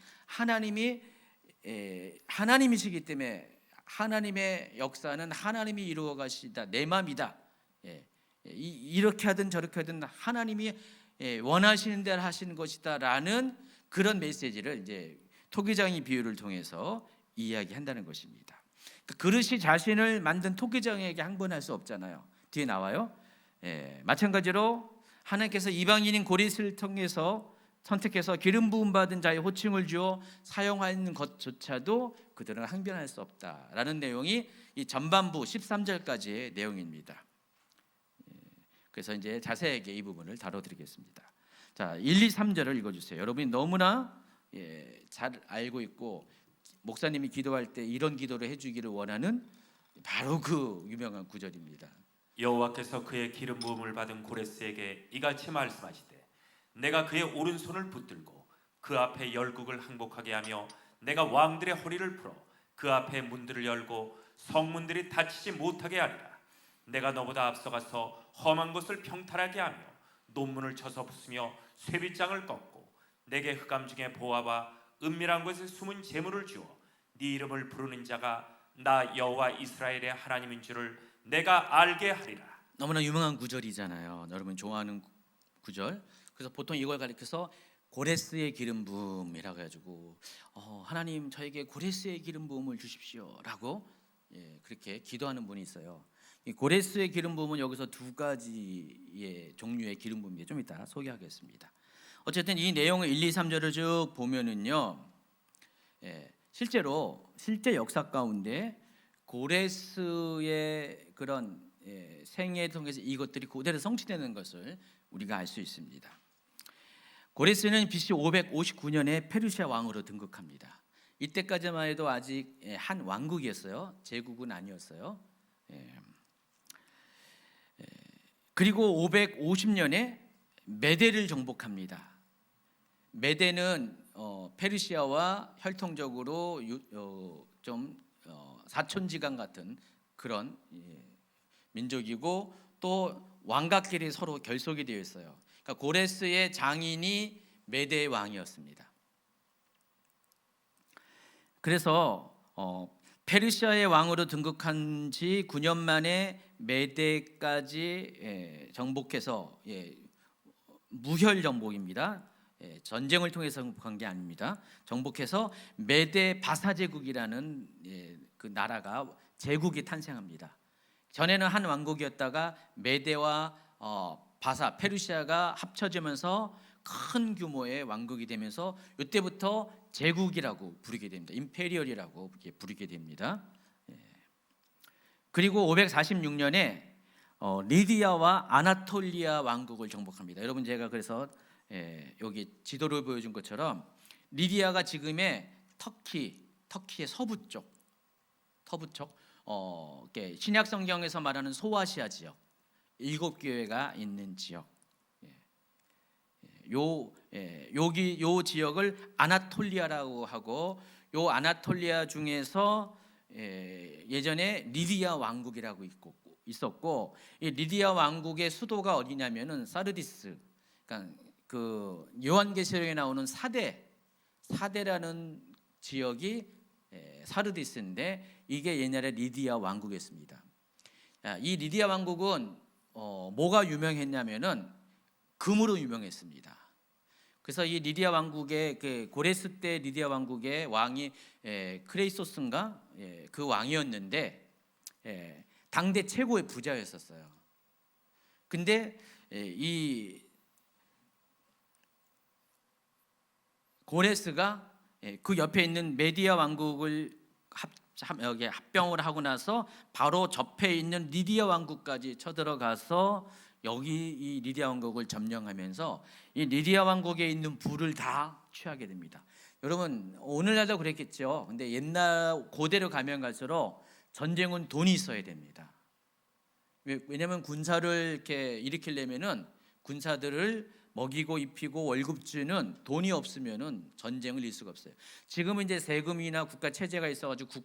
하나님이시기 때문에 하나님의 역사는 하나님이 이루어 가시다. 내 마음이다. 이렇게 하든 저렇게 하든 하나님이 원하시는 대로 하시는 것이다라는 그런 메시지를 이제 토기장이 비유를 통해서 이야기한다는 것입니다. 그릇이 자신을 만든 토기장에게 항변할 수 없잖아요. 뒤에 나와요. 마찬가지로 하나님께서 이방인인 고레스를 통해서 선택해서 기름 부음 받은 자의 호칭을 주어 사용하는 것조차도 그들은 항변할 수 없다라는 내용이 이 전반부 13절까지의 내용입니다. 그래서 이제 자세하게 이 부분을 다뤄드리겠습니다. 자, 1, 2, 3절을 읽어주세요. 여러분이 너무나 잘 알고 있고 목사님이 기도할 때 이런 기도를 해주기를 원하는 바로 그 유명한 구절입니다. 여호와께서 그의 기름 부음을 받은 고레스에게 이같이 말씀하시되, 내가 그의 오른손을 붙들고 그 앞에 열국을 항복하게 하며 내가 왕들의 허리를 풀어 그 앞에 문들을 열고 성문들이 닫히지 못하게 하리라. 내가 너보다 앞서가서 험한 곳을 평탄하게 하며 논문을 쳐서 부수며 쇠빗장을 꺾고 내게 흑암 중에 보아와 은밀한 곳에 숨은 재물을 주어 네 이름을 부르는 자가 나 여호와 이스라엘의 하나님인 줄을 내가 알게 하리라. 너무나 유명한 구절이잖아요. 여러분 좋아하는 구절. 그래서 보통 이걸 가리켜서 고레스의 기름 부음이라고 해가지고 하나님 저에게 고레스의 기름 부음을 주십시오라고 그렇게 기도하는 분이 있어요. 이 고레스의 기름 부음은 여기서 두 가지의 종류의 기름 부음인데 좀 이따 소개하겠습니다. 어쨌든 이 내용을 1, 2, 3절을 쭉 보면은요, 실제 역사 가운데 고레스의 그런 생애를 통해서 이것들이 그대로 성취되는 것을 우리가 알 수 있습니다. 고레스는 BC 559년에 페르시아 왕으로 등극합니다. 이때까지만 해도 아직 한 왕국이었어요. 제국은 아니었어요. 그리고 550년에 메대를 정복합니다. 메대는 페르시아와 혈통적으로 좀 사촌지간 같은 그런 민족이고 또 왕각끼리 서로 결속이 되어 있어요. 그러니까 고레스의 장인이 메대의 왕이었습니다. 그래서 페르시아의 왕으로 등극한 지 9년 만에 메대까지 정복해서 무혈 정복입니다. 전쟁을 통해서 정복한 게 아닙니다. 정복해서 메대 바사 제국이라는 그 나라가 제국이 탄생합니다. 전에는 한 왕국이었다가 메대와 바사 페르시아가 합쳐지면서 큰 규모의 왕국이 되면서 이때부터 제국이라고 부르게 됩니다. 임페리얼이라고 부르게 됩니다. 그리고 546년에 리디아와 아나톨리아 왕국을 정복합니다. 여러분 제가 그래서 여기 지도를 보여준 것처럼 리디아가 지금의 터키의 서부 쪽 신약 성경에서 말하는 소아시아 지역 7교회가 있는 지역. 여기 요 지역을 아나톨리아라고 하고 요 아나톨리아 중에서 예전에 리디아 왕국이라고 있었고 이 리디아 왕국의 수도가 어디냐면은 사르디스. 그러니까 그 요한계시록에 나오는 사대라는 지역이 사르디스인데 이게 옛날에 리디아 왕국이었습니다. 이 리디아 왕국은 뭐가 유명했냐면은 금으로 유명했습니다. 그래서 이 리디아 왕국의 그 고레스 때 리디아 왕국의 왕이 크레이소스인가 그 왕이었는데 당대 최고의 부자였었어요. 근데 이 고레스가 그 옆에 있는 메디아 왕국을 여기 합병을 하고 나서 바로 접해 있는 리디아 왕국까지 쳐들어가서 여기 이 리디아 왕국을 점령하면서 이 리디아 왕국에 있는 부를 다 취하게 됩니다. 여러분 오늘날도 그랬겠죠. 근데 옛날 고대로 가면 갈수록 전쟁은 돈이 있어야 됩니다. 왜냐하면 군사를 이렇게 일으키려면은 군사들을 먹이고 입히고 월급 주는 돈이 없으면은 전쟁을 이길 수가 없어요. 지금은 이제 세금이나 국가 체제가 있어가지고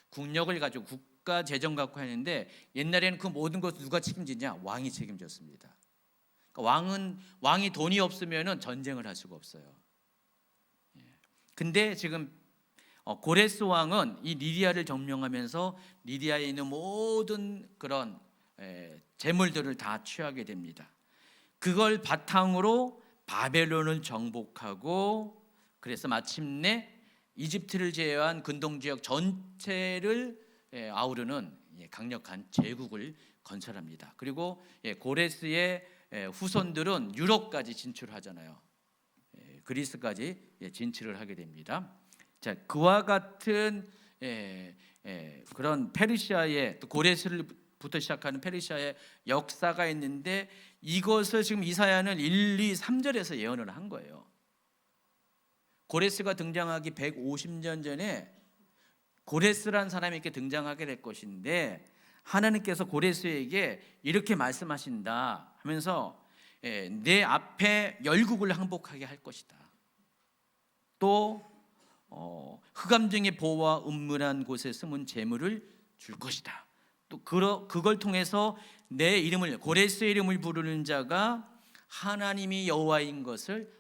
국력을 가지고 국가 재정 갖고 하는데 옛날에는 그 모든 것을 누가 책임지냐? 왕이 책임졌습니다. 그러니까 왕이 돈이 없으면은 전쟁을 할 수가 없어요. 근데 지금 고레스 왕은 이 리디아를 점령하면서 리디아에 있는 모든 그런 재물들을 다 취하게 됩니다. 그걸 바탕으로 바벨론을 정복하고 그래서 마침내 이집트를 제외한 근동 지역 전체를 아우르는 강력한 제국을 건설합니다. 그리고 고레스의 후손들은 유럽까지 진출하잖아요. 그리스까지 진출을 하게 됩니다. 자, 그와 같은 그런 페르시아의 또 고레스부터 시작하는 페르시아의 역사가 있는데 이것을 지금 이사야는 1, 2, 3절에서 예언을 한 거예요. 고레스가 등장하기 150년 전에 고레스라는 사람이 이렇게 등장하게 될 것인데 하나님께서 고레스에게 이렇게 말씀하신다 하면서 내 앞에 열국을 항복하게 할 것이다. 또 흑암 중에 보와 음물한 곳에 숨은 재물을 줄 것이다. 또 그걸 통해서 내 이름을 고레스의 이름을 부르는 자가 하나님이 여호와인 것을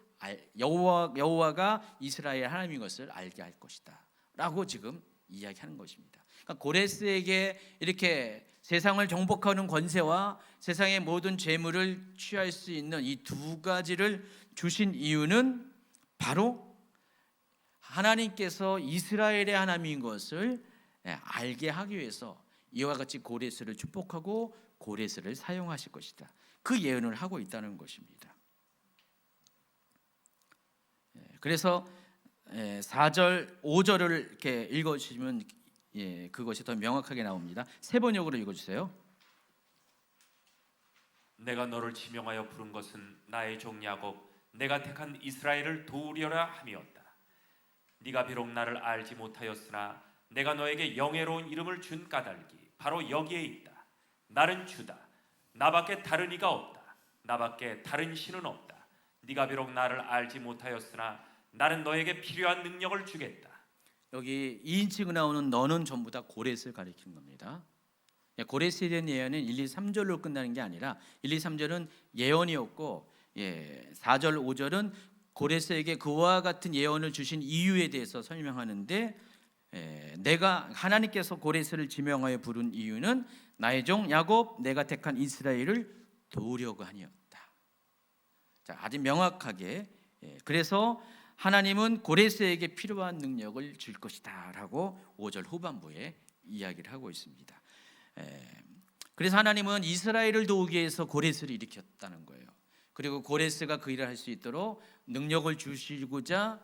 여호와가 이스라엘 하나님인 것을 알게 할 것이다 라고 지금 이야기하는 것입니다. 그러니까 고레스에게 이렇게 세상을 정복하는 권세와 세상의 모든 재물을 취할 수 있는 이 두 가지를 주신 이유는 바로 하나님께서 이스라엘의 하나님인 것을 알게 하기 위해서 이와 같이 고레스를 축복하고 고레스를 사용하실 것이다. 그 예언을 하고 있다는 것입니다. 그래서 4절, 5절을 이렇게 읽어주시면 그것이 더 명확하게 나옵니다. 세 번역으로 읽어주세요. 내가 너를 지명하여 부른 것은 나의 종 야곱 내가 택한 이스라엘을 도우려라 함이었다. 네가 비록 나를 알지 못하였으나 내가 너에게 영예로운 이름을 준 까닭이 바로 여기에 있다. 나는 주다. 나밖에 다른 이가 없다. 나밖에 다른 신은 없다. 네가 비록 나를 알지 못하였으나 나는 너에게 필요한 능력을 주겠다. 여기 2인칭으로 나오는 너는 전부 다 고레스를 가리키는 겁니다. 고레스에 대한 예언은 1, 2, 3절로 끝나는 게 아니라 1, 2, 3절은 예언이었고 4절, 5절은 고레스에게 그와 같은 예언을 주신 이유에 대해서 설명하는데 내가 하나님께서 고레스를 지명하여 부른 이유는 나의 종 야곱 내가 택한 이스라엘을 도우려고 하니었다. 자, 아주 명확하게 그래서 하나님은 고레스에게 필요한 능력을 줄 것이다 라고 5절 후반부에 이야기를 하고 있습니다. 그래서 하나님은 이스라엘을 도우기 위해서 고레스를 일으켰다는 거예요. 그리고 고레스가 그 일을 할 수 있도록 능력을 주시고자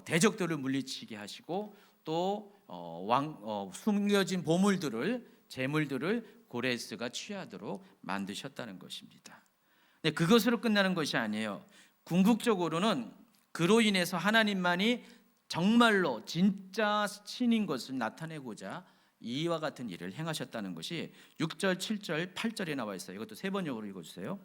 대적들을 물리치게 하시고 또 숨겨진 보물들을 재물들을 고레스가 취하도록 만드셨다는 것입니다. 근데 그것으로 끝나는 것이 아니에요. 궁극적으로는 그로 인해서 하나님만이 정말로 진짜 신인 것을 나타내고자 이와 같은 일을 행하셨다는 것이 6절, 7절, 8절에 나와 있어요. 이것도 세 번역으로 읽어주세요.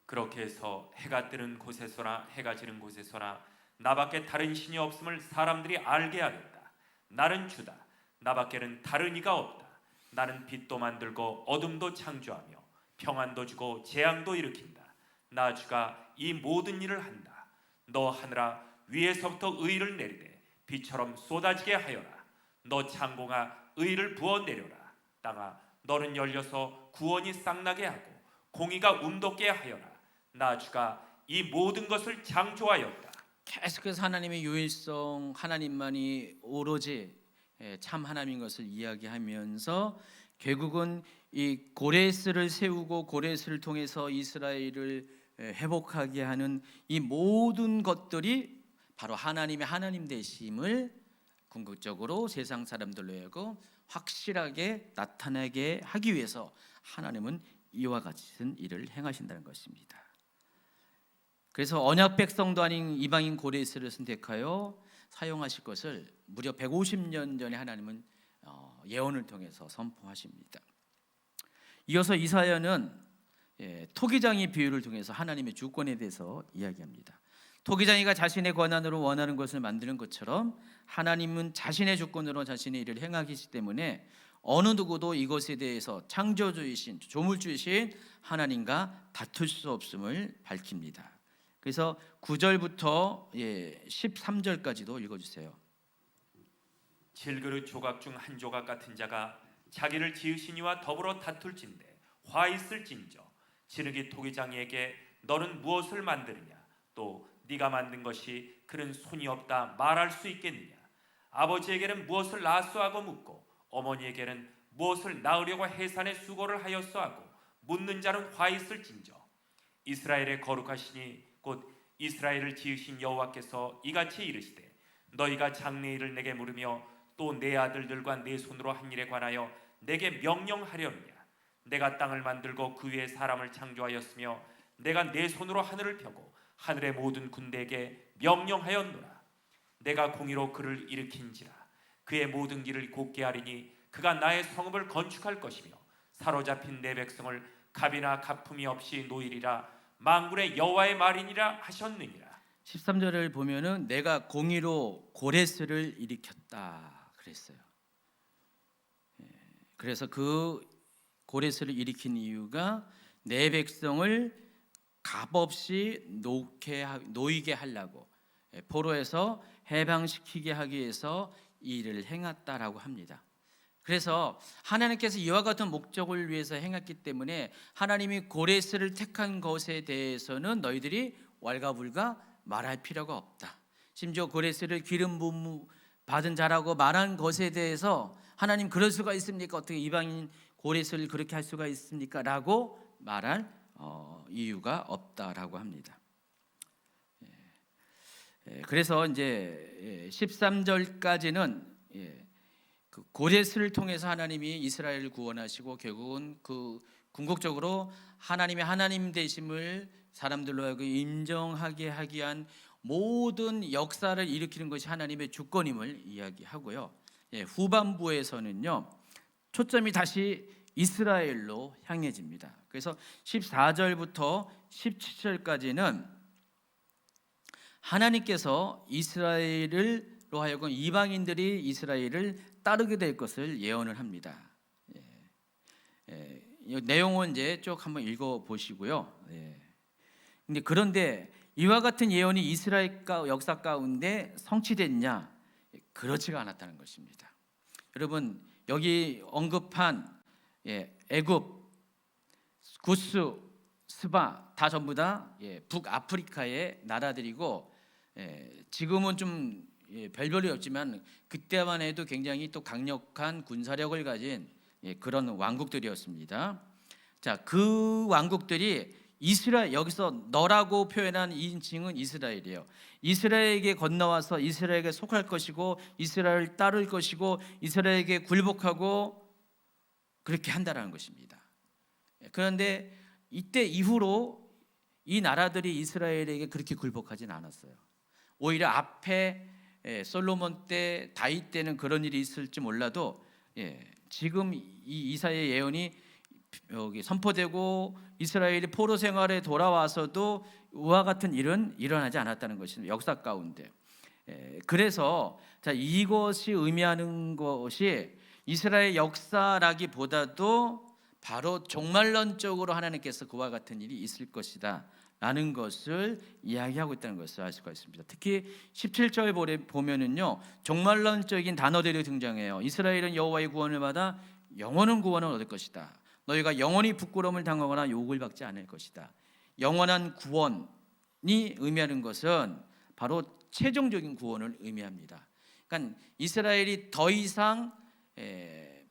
그렇게 해서 해가 뜨는 곳에서나 해가 지는 곳에서나 나밖에 다른 신이 없음을 사람들이 알게 하겠다. 나는 주다. 나밖에는 다른 이가 없다. 나는 빛도 만들고 어둠도 창조하며 평안도 주고 재앙도 일으킨다. 나 주가 이 모든 일을 한다. 너 하늘아 위에서부터 의를 내리되 비처럼 쏟아지게 하여라. 너 창공아 의를 부어 내려라. 땅아 너는 열려서 구원이 쌍나게 하고 공의가 움돋게 하여라. 나 주가 이 모든 것을 창조하였다. 계속해서 하나님의 유일성, 하나님만이 오로지 참 하나님인 것을 이야기하면서 결국은 이 고레스를 세우고 고레스를 통해서 이스라엘을 회복하게 하는 이 모든 것들이 바로 하나님의 하나님 되심을 궁극적으로 세상 사람들로 하여금 확실하게 나타나게 하기 위해서 하나님은 이와 같은 일을 행하신다는 것입니다. 그래서 언약 백성도 아닌 이방인 고레스를 선택하여 사용하실 것을 무려 150년 전에 하나님은 예언을 통해서 선포하십니다. 이어서 이사야는 토기장이 비유를 통해서 하나님의 주권에 대해서 이야기합니다. 토기장이가 자신의 권한으로 원하는 것을 만드는 것처럼 하나님은 자신의 주권으로 자신의 일을 행하시기 때문에 어느 누구도 이것에 대해서 창조주이신 조물주이신 하나님과 다툴 수 없음을 밝힙니다. 그래서 9절부터 13절까지도 읽어주세요. 질그릇 조각 중 한 조각 같은 자가 자기를 지으신 이와 더불어 다툴진대 화 있을진저 지르기 토기장이에게 너는 무엇을 만드느냐 또 네가 만든 것이 그는 손이 없다 말할 수 있겠느냐 아버지에게는 무엇을 낳았소 하고 묻고 어머니에게는 무엇을 낳으려고 해산의 수고를 하였소 하고 묻는 자는 화 있을진저 이스라엘의 거룩하시니 곧 이스라엘을 지으신 여호와께서 이같이 이르시되 너희가 장래일을 내게 물으며 또 내 아들들과 내 손으로 한 일에 관하여 내게 명령하려느냐 내가 땅을 만들고 그 위에 사람을 창조하였으며 내가 내 손으로 하늘을 펴고 하늘의 모든 군대에게 명령하였노라 내가 공의로 그를 일으킨지라 그의 모든 길을 곧게 하리니 그가 나의 성읍을 건축할 것이며 사로잡힌 내 백성을 갑이나 가품이 없이 놓이리라 만군의 여호와의 말이니라 하셨느니라. 13절을 보면은 내가 공의로 고레스를 일으켰다 그랬어요. 그래서 그 고레스를 일으킨 이유가 내 백성을 값없이 놓이게 하려고 포로에서 해방시키게 하기 위해서 이 일을 행했다라고 합니다. 그래서 하나님께서 이와 같은 목적을 위해서 행했기 때문에 하나님이 고레스를 택한 것에 대해서는 너희들이 왈가불가 말할 필요가 없다. 심지어 고레스를 기름 받은 자라고 말한 것에 대해서 하나님 그럴 수가 있습니까? 어떻게 이방인 고레스를 그렇게 할 수가 있습니까? 라고 말할 이유가 없다라고 합니다. 그래서 이제 13절까지는 그 고레스를 통해서 하나님이 이스라엘을 구원하시고 결국은 그 궁극적으로 하나님의 하나님 되심을 사람들로 하여금 인정하게 하기 위한 모든 역사를 일으키는 것이 하나님의 주권임을 이야기하고요. 후반부에서는요, 초점이 다시 이스라엘로 향해집니다. 그래서 14절부터 17절까지는 하나님께서 이스라엘로 하여금 이방인들이 이스라엘을 따르게 될 것을 예언을 합니다. 이 내용은 이제 쭉 한번 읽어 보시고요. 근데 그런데 이와 같은 예언이 이스라엘 역사 가운데 성취됐냐? 그렇지가 않았다는 것입니다. 여러분, 여기 언급한 애굽, 구스, 스바 다 전부 다 북아프리카의 나라들이고, 지금은 좀 별볼이 없지만 그때만 해도 굉장히 또 강력한 군사력을 가진 그런 왕국들이었습니다. 자, 그 왕국들이 이스라엘, 여기서 너라고 표현한 인칭은 이스라엘이에요. 이스라엘에게 건너와서 이스라엘에게 속할 것이고 이스라엘을 따를 것이고 이스라엘에게 굴복하고 그렇게 한다라는 것입니다. 그런데 이때 이후로 이 나라들이 이스라엘에게 그렇게 굴복하진 않았어요. 오히려 앞에 솔로몬 때, 다윗 때는 그런 일이 있을지 몰라도 지금 이 이사야의 예언이 여기 선포되고 이스라엘이 포로 생활에 돌아와서도 이와 같은 일은 일어나지 않았다는 것입니다. 역사 가운데. 그래서 자, 이것이 의미하는 것이 이스라엘 역사라기보다도 바로 종말론적으로 하나님께서 그와 같은 일이 있을 것이다 라는 것을 이야기하고 있다는 것을 알 수가 있습니다. 특히 17절 보면은요, 종말론적인 단어들이 등장해요. 이스라엘은 여호와의 구원을 받아 영원한 구원을 얻을 것이다. 너희가 영원히 부끄러움을 당하거나 욕을 받지 않을 것이다. 영원한 구원이 의미하는 것은 바로 최종적인 구원을 의미합니다. 그러니까 이스라엘이 더 이상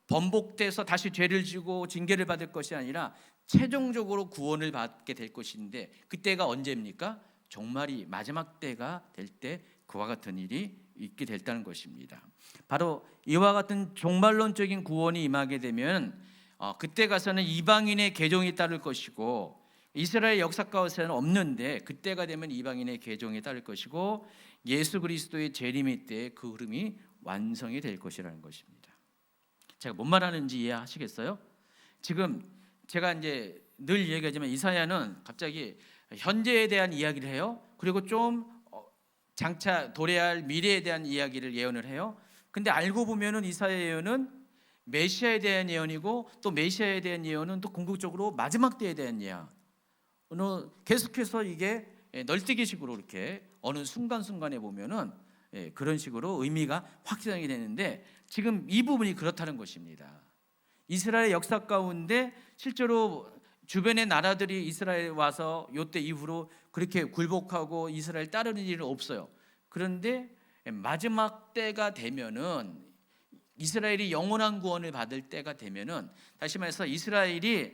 번복돼서 다시 죄를 지고 징계를 받을 것이 아니라 최종적으로 구원을 받게 될 것인데, 그때가 언제입니까? 종말이 마지막 때가 될 때 그와 같은 일이 있게 됐다는 것입니다. 바로 이와 같은 종말론적인 구원이 임하게 되면 그때 가서는 이방인의 계종이 따를 것이고, 이스라엘 역사 가운데는 없는데 그때가 되면 이방인의 계종이 따를 것이고, 예수 그리스도의 재림의 때 그 흐름이 완성이 될 것이라는 것입니다. 제가 뭔 말하는지 이해하시겠어요? 지금 제가 이제 늘 얘기하지만 이사야는 갑자기 현재에 대한 이야기를 해요. 그리고 좀 장차 도래할 미래에 대한 이야기를 예언을 해요. 근데 알고 보면은 이사야 예언은 메시아에 대한 예언이고, 또 메시아에 대한 예언은 또 궁극적으로 마지막 때에 대한 예언. 계속해서 이게 널뛰기식으로 이렇게 어느 순간순간에 보면은 그런 식으로 의미가 확장이 되는데, 지금 이 부분이 그렇다는 것입니다. 이스라엘 역사 가운데 실제로 주변의 나라들이 이스라엘에 와서 이때 이후로 그렇게 굴복하고 이스라엘 따르는 일은 없어요. 그런데 마지막 때가 되면은, 이스라엘이 영원한 구원을 받을 때가 되면은, 다시 말해서 이스라엘이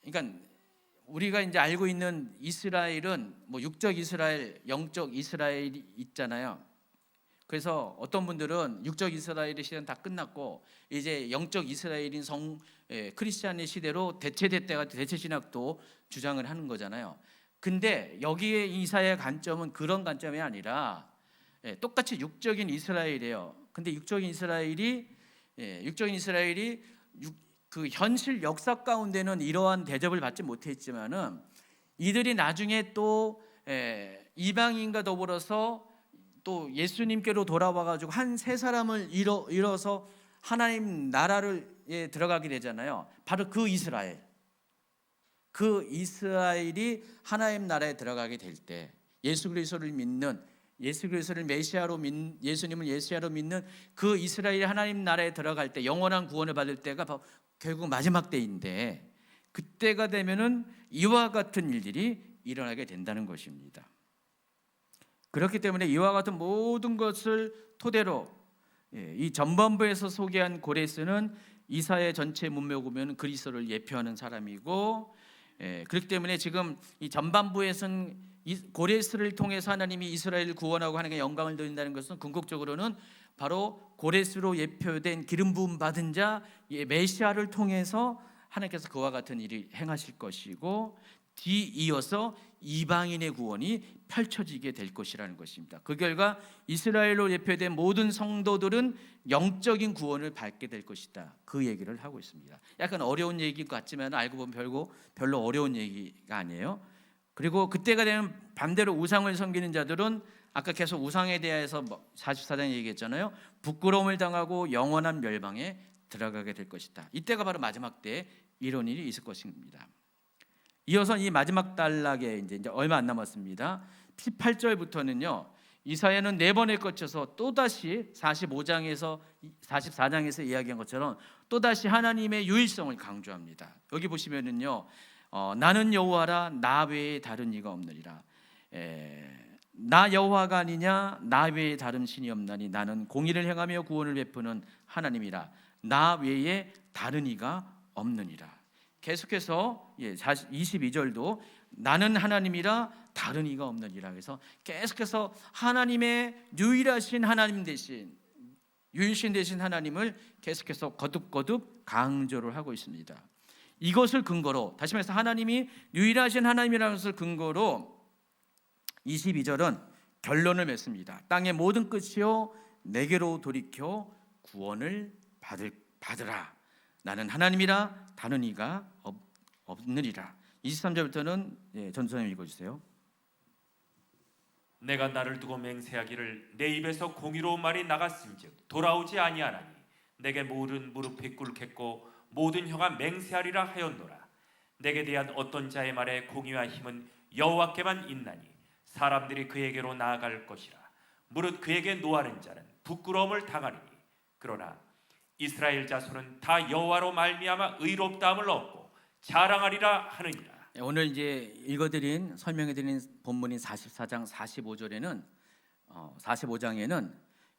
그러니까 우리가 이제 알고 있는 이스라엘은 뭐 육적 이스라엘, 영적 이스라엘이 있잖아요. 그래서 어떤 분들은 육적 이스라엘의 시대는 다 끝났고 이제 영적 이스라엘인 크리스찬의 시대로 대체됐다가 대체 신학도 주장을 하는 거잖아요. 근데 여기에 이사야의 관점은 그런 관점이 아니라 똑같이 육적인 이스라엘이에요. 근데 육적인 이스라엘이 그 현실 역사 가운데는 이러한 대접을 받지 못했지만은, 이들이 나중에 또 이방인과 더불어서 또 예수님께로 돌아와 가지고 한 세 사람을 이뤄서 하나님 나라를 들어가게 되잖아요. 바로 그 이스라엘이 하나님 나라에 들어가게 될 때, 예수 그리스도를 믿는, 예수 그리스도를 예수님을 메시아로 믿는 그 이스라엘이 하나님 나라에 들어갈 때, 영원한 구원을 받을 때가 결국 마지막 때인데, 그때가 되면은 이와 같은 일들이 일어나게 된다는 것입니다. 그렇기 때문에 이와 같은 모든 것을 토대로 이 전반부에서 소개한 고레스는 이사야 전체 문맥을 보면 그리스도를 예표하는 사람이고, 그렇기 때문에 지금 이 전반부에서는 고레스를 통해서 하나님이 이스라엘을 구원하고 하나님께 영광을 돌린다는 것은 궁극적으로는 바로 고레스로 예표된 기름 부음 받은 자 메시아를 통해서 하나님께서 그와 같은 일을 행하실 것이고, 뒤이어서 이방인의 구원이 펼쳐지게 될 것이라는 것입니다. 그 결과 이스라엘로 예표된 모든 성도들은 영적인 구원을 받게 될 것이다. 그 얘기를 하고 있습니다. 약간 어려운 얘기인 것 같지만 알고 보면 별로 어려운 얘기가 아니에요. 그리고 그때가 되면 반대로 우상을 섬기는 자들은 아까 계속 우상에 대해서 44장 얘기했잖아요. 부끄러움을 당하고 영원한 멸망에 들어가게 될 것이다. 이때가 바로 마지막 때에 이런 일이 있을 것입니다. 이어서 이 마지막 단락에 이제 얼마 안 남았습니다. 18절부터는요. 이사야는 4번에 거쳐서 또다시 45장에서 44장에서 이야기한 것처럼 또다시 하나님의 유일성을 강조합니다. 여기 보시면은요. 나는 여호와라 나 외에 다른 이가 없느니라. 나 여호와가 아니냐 나 외에 다른 신이 없나니 나는 공의를 행하며 구원을 베푸는 하나님이라 나 외에 다른 이가 없느니라. 계속해서 22절도 나는 하나님이라 다른 이가 없느니라. 그래서 계속해서 하나님의 유일하신 하나님 대신 유일신 되신 하나님을 계속해서 거듭거듭 강조를 하고 있습니다. 이것을 근거로 다시 말해서 하나님이 유일하신 하나님이라는 것을 근거로 22절은 결론을 맺습니다. 땅의 모든 끝이요 내게로 돌이켜 구원을 받으라. 나는 하나님이라 다른 이가 없느니라. 23절부터는 전소님 읽어주세요. 내가 나를 두고 맹세하기를 내 입에서 공의로운 말이 나갔은즉 돌아오지 아니하나니 내게 모든 무릎이 꿇겠고 모든 혀가 맹세하리라 하였노라. 내게 대한 어떤 자의 말에 공의와 힘은 여호와께만 있나니 사람들이 그에게로 나아갈 것이라. 무릇 그에게 노하는 자는 부끄러움을 당하리니 그러나 이스라엘 자손은 다 여호와로 말미암아 의롭다함을 얻고 자랑하리라 하느니라. 오늘 이제 읽어드린 설명해드린 본문인 44장 45절에는 45장에는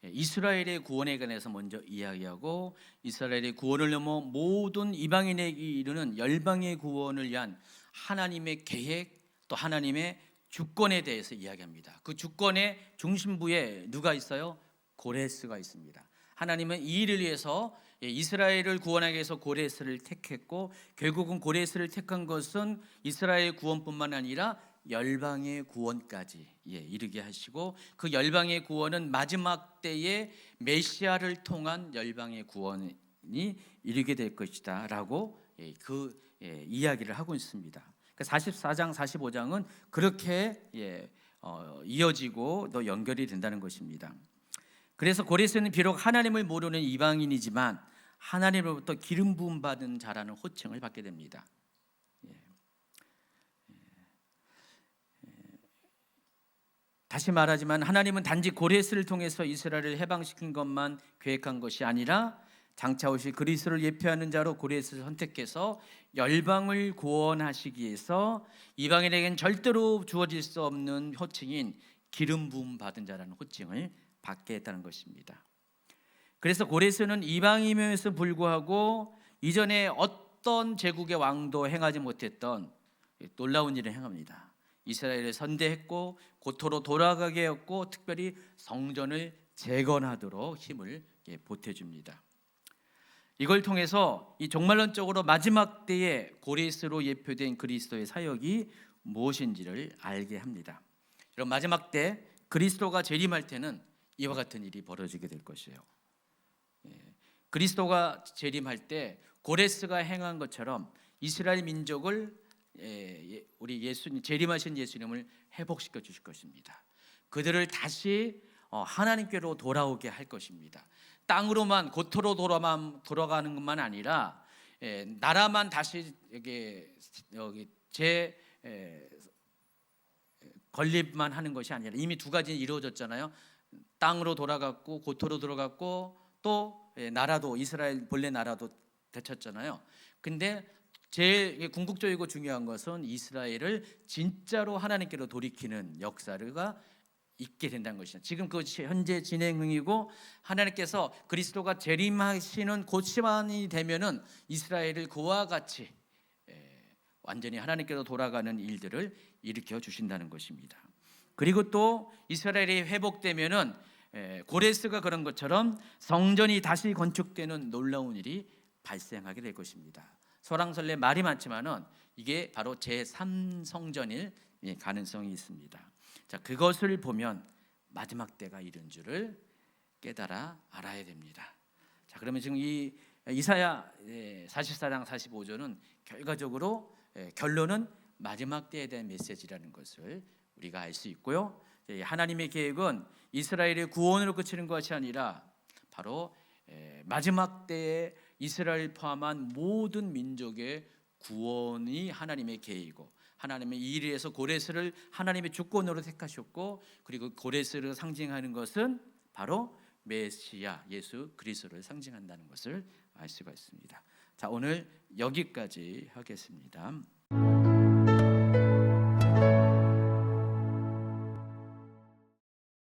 이스라엘의 구원에 관해서 먼저 이야기하고 이스라엘의 구원을 넘어 모든 이방인에게 이르는 열방의 구원을 위한 하나님의 계획 또 하나님의 주권에 대해서 이야기합니다. 그 주권의 중심부에 누가 있어요? 고레스가 있습니다. 하나님은 이 일을 위해서 이스라엘을 구원하기 위해서 고레스를 택했고 결국은 고레스를 택한 것은 이스라엘 구원뿐만 아니라 열방의 구원까지 이르게 하시고 그 열방의 구원은 마지막 때에 메시아를 통한 열방의 구원이 이르게 될 것이다 라고 그 이야기를 하고 있습니다. 44장 45장은 그렇게 이어지고 또 연결이 된다는 것입니다. 그래서 고레스는 비록 하나님을 모르는 이방인이지만 하나님으로부터 기름 부음 받은 자라는 호칭을 받게 됩니다. 다시 말하지만 하나님은 단지 고레스를 통해서 이스라엘을 해방시킨 것만 계획한 것이 아니라 장차 오실 그리스도를 예표하는 자로 고레스를 선택해서 열방을 구원하시기 위해서 이방인에게는 절대로 주어질 수 없는 호칭인 기름 부음 받은 자라는 호칭을 받게 했다는 것입니다. 그래서 고레스는 이방인임에도 불구하고 이전에 어떤 제국의 왕도 행하지 못했던 놀라운 일을 행합니다. 이스라엘을 선대했고 고토로 돌아가게 했고 특별히 성전을 재건하도록 힘을 보태줍니다. 이걸 통해서 이 종말론적으로 마지막 때에 고레스로 예표된 그리스도의 사역이 무엇인지를 알게 합니다. 이런 마지막 때 그리스도가 재림할 때는 이와 같은 일이 벌어지게 될 것이에요. 그리스도가 재림할 때 고레스가 행한 것처럼 이스라엘 민족을 우리 예수님 재림하신 예수님을 회복시켜 주실 것입니다. 그들을 다시 하나님께로 돌아오게 할 것입니다. 땅으로만 고토로 돌아가는 것만 아니라 나라만 다시 여기 재 건립만 하는 것이 아니라 이미 두 가지는 이루어졌잖아요. 땅으로 돌아갔고 고토로 들어갔고 또 나라도 이스라엘 본래 나라도 되찾잖아요. 근데 제일 궁극적이고 중요한 것은 이스라엘을 진짜로 하나님께로 돌이키는 역사가 있게 된다는 것이죠. 지금 그것이 현재 진행 중이고 하나님께서 그리스도가 재림하시는 그 시간이 되면은 이스라엘을 그와 같이 완전히 하나님께로 돌아가는 일들을 일으켜 주신다는 것입니다. 그리고 또 이스라엘이 회복되면은 고레스가 그런 것처럼 성전이 다시 건축되는 놀라운 일이 발생하게 될 것입니다. 설왕설래 말이 많지만은 이게 바로 제3성전일 가능성이 있습니다. 자, 그것을 보면 마지막 때가 이른 줄을 깨달아 알아야 됩니다. 자, 그러면 지금 이 이사야 44장 45절은 결과적으로 결론은 마지막 때에 대한 메시지라는 것을 우리가 알 수 있고요. 하나님의 계획은 이스라엘의 구원으로 그치는 것이 아니라 바로 마지막 때에 이스라엘 포함한 모든 민족의 구원이 하나님의 계획이고, 하나님의 이 일을 위해서 고레스를 하나님의 주권으로 택하셨고, 그리고 고레스를 상징하는 것은 바로 메시아 예수 그리스도를 상징한다는 것을 알 수가 있습니다. 자, 오늘 여기까지 하겠습니다.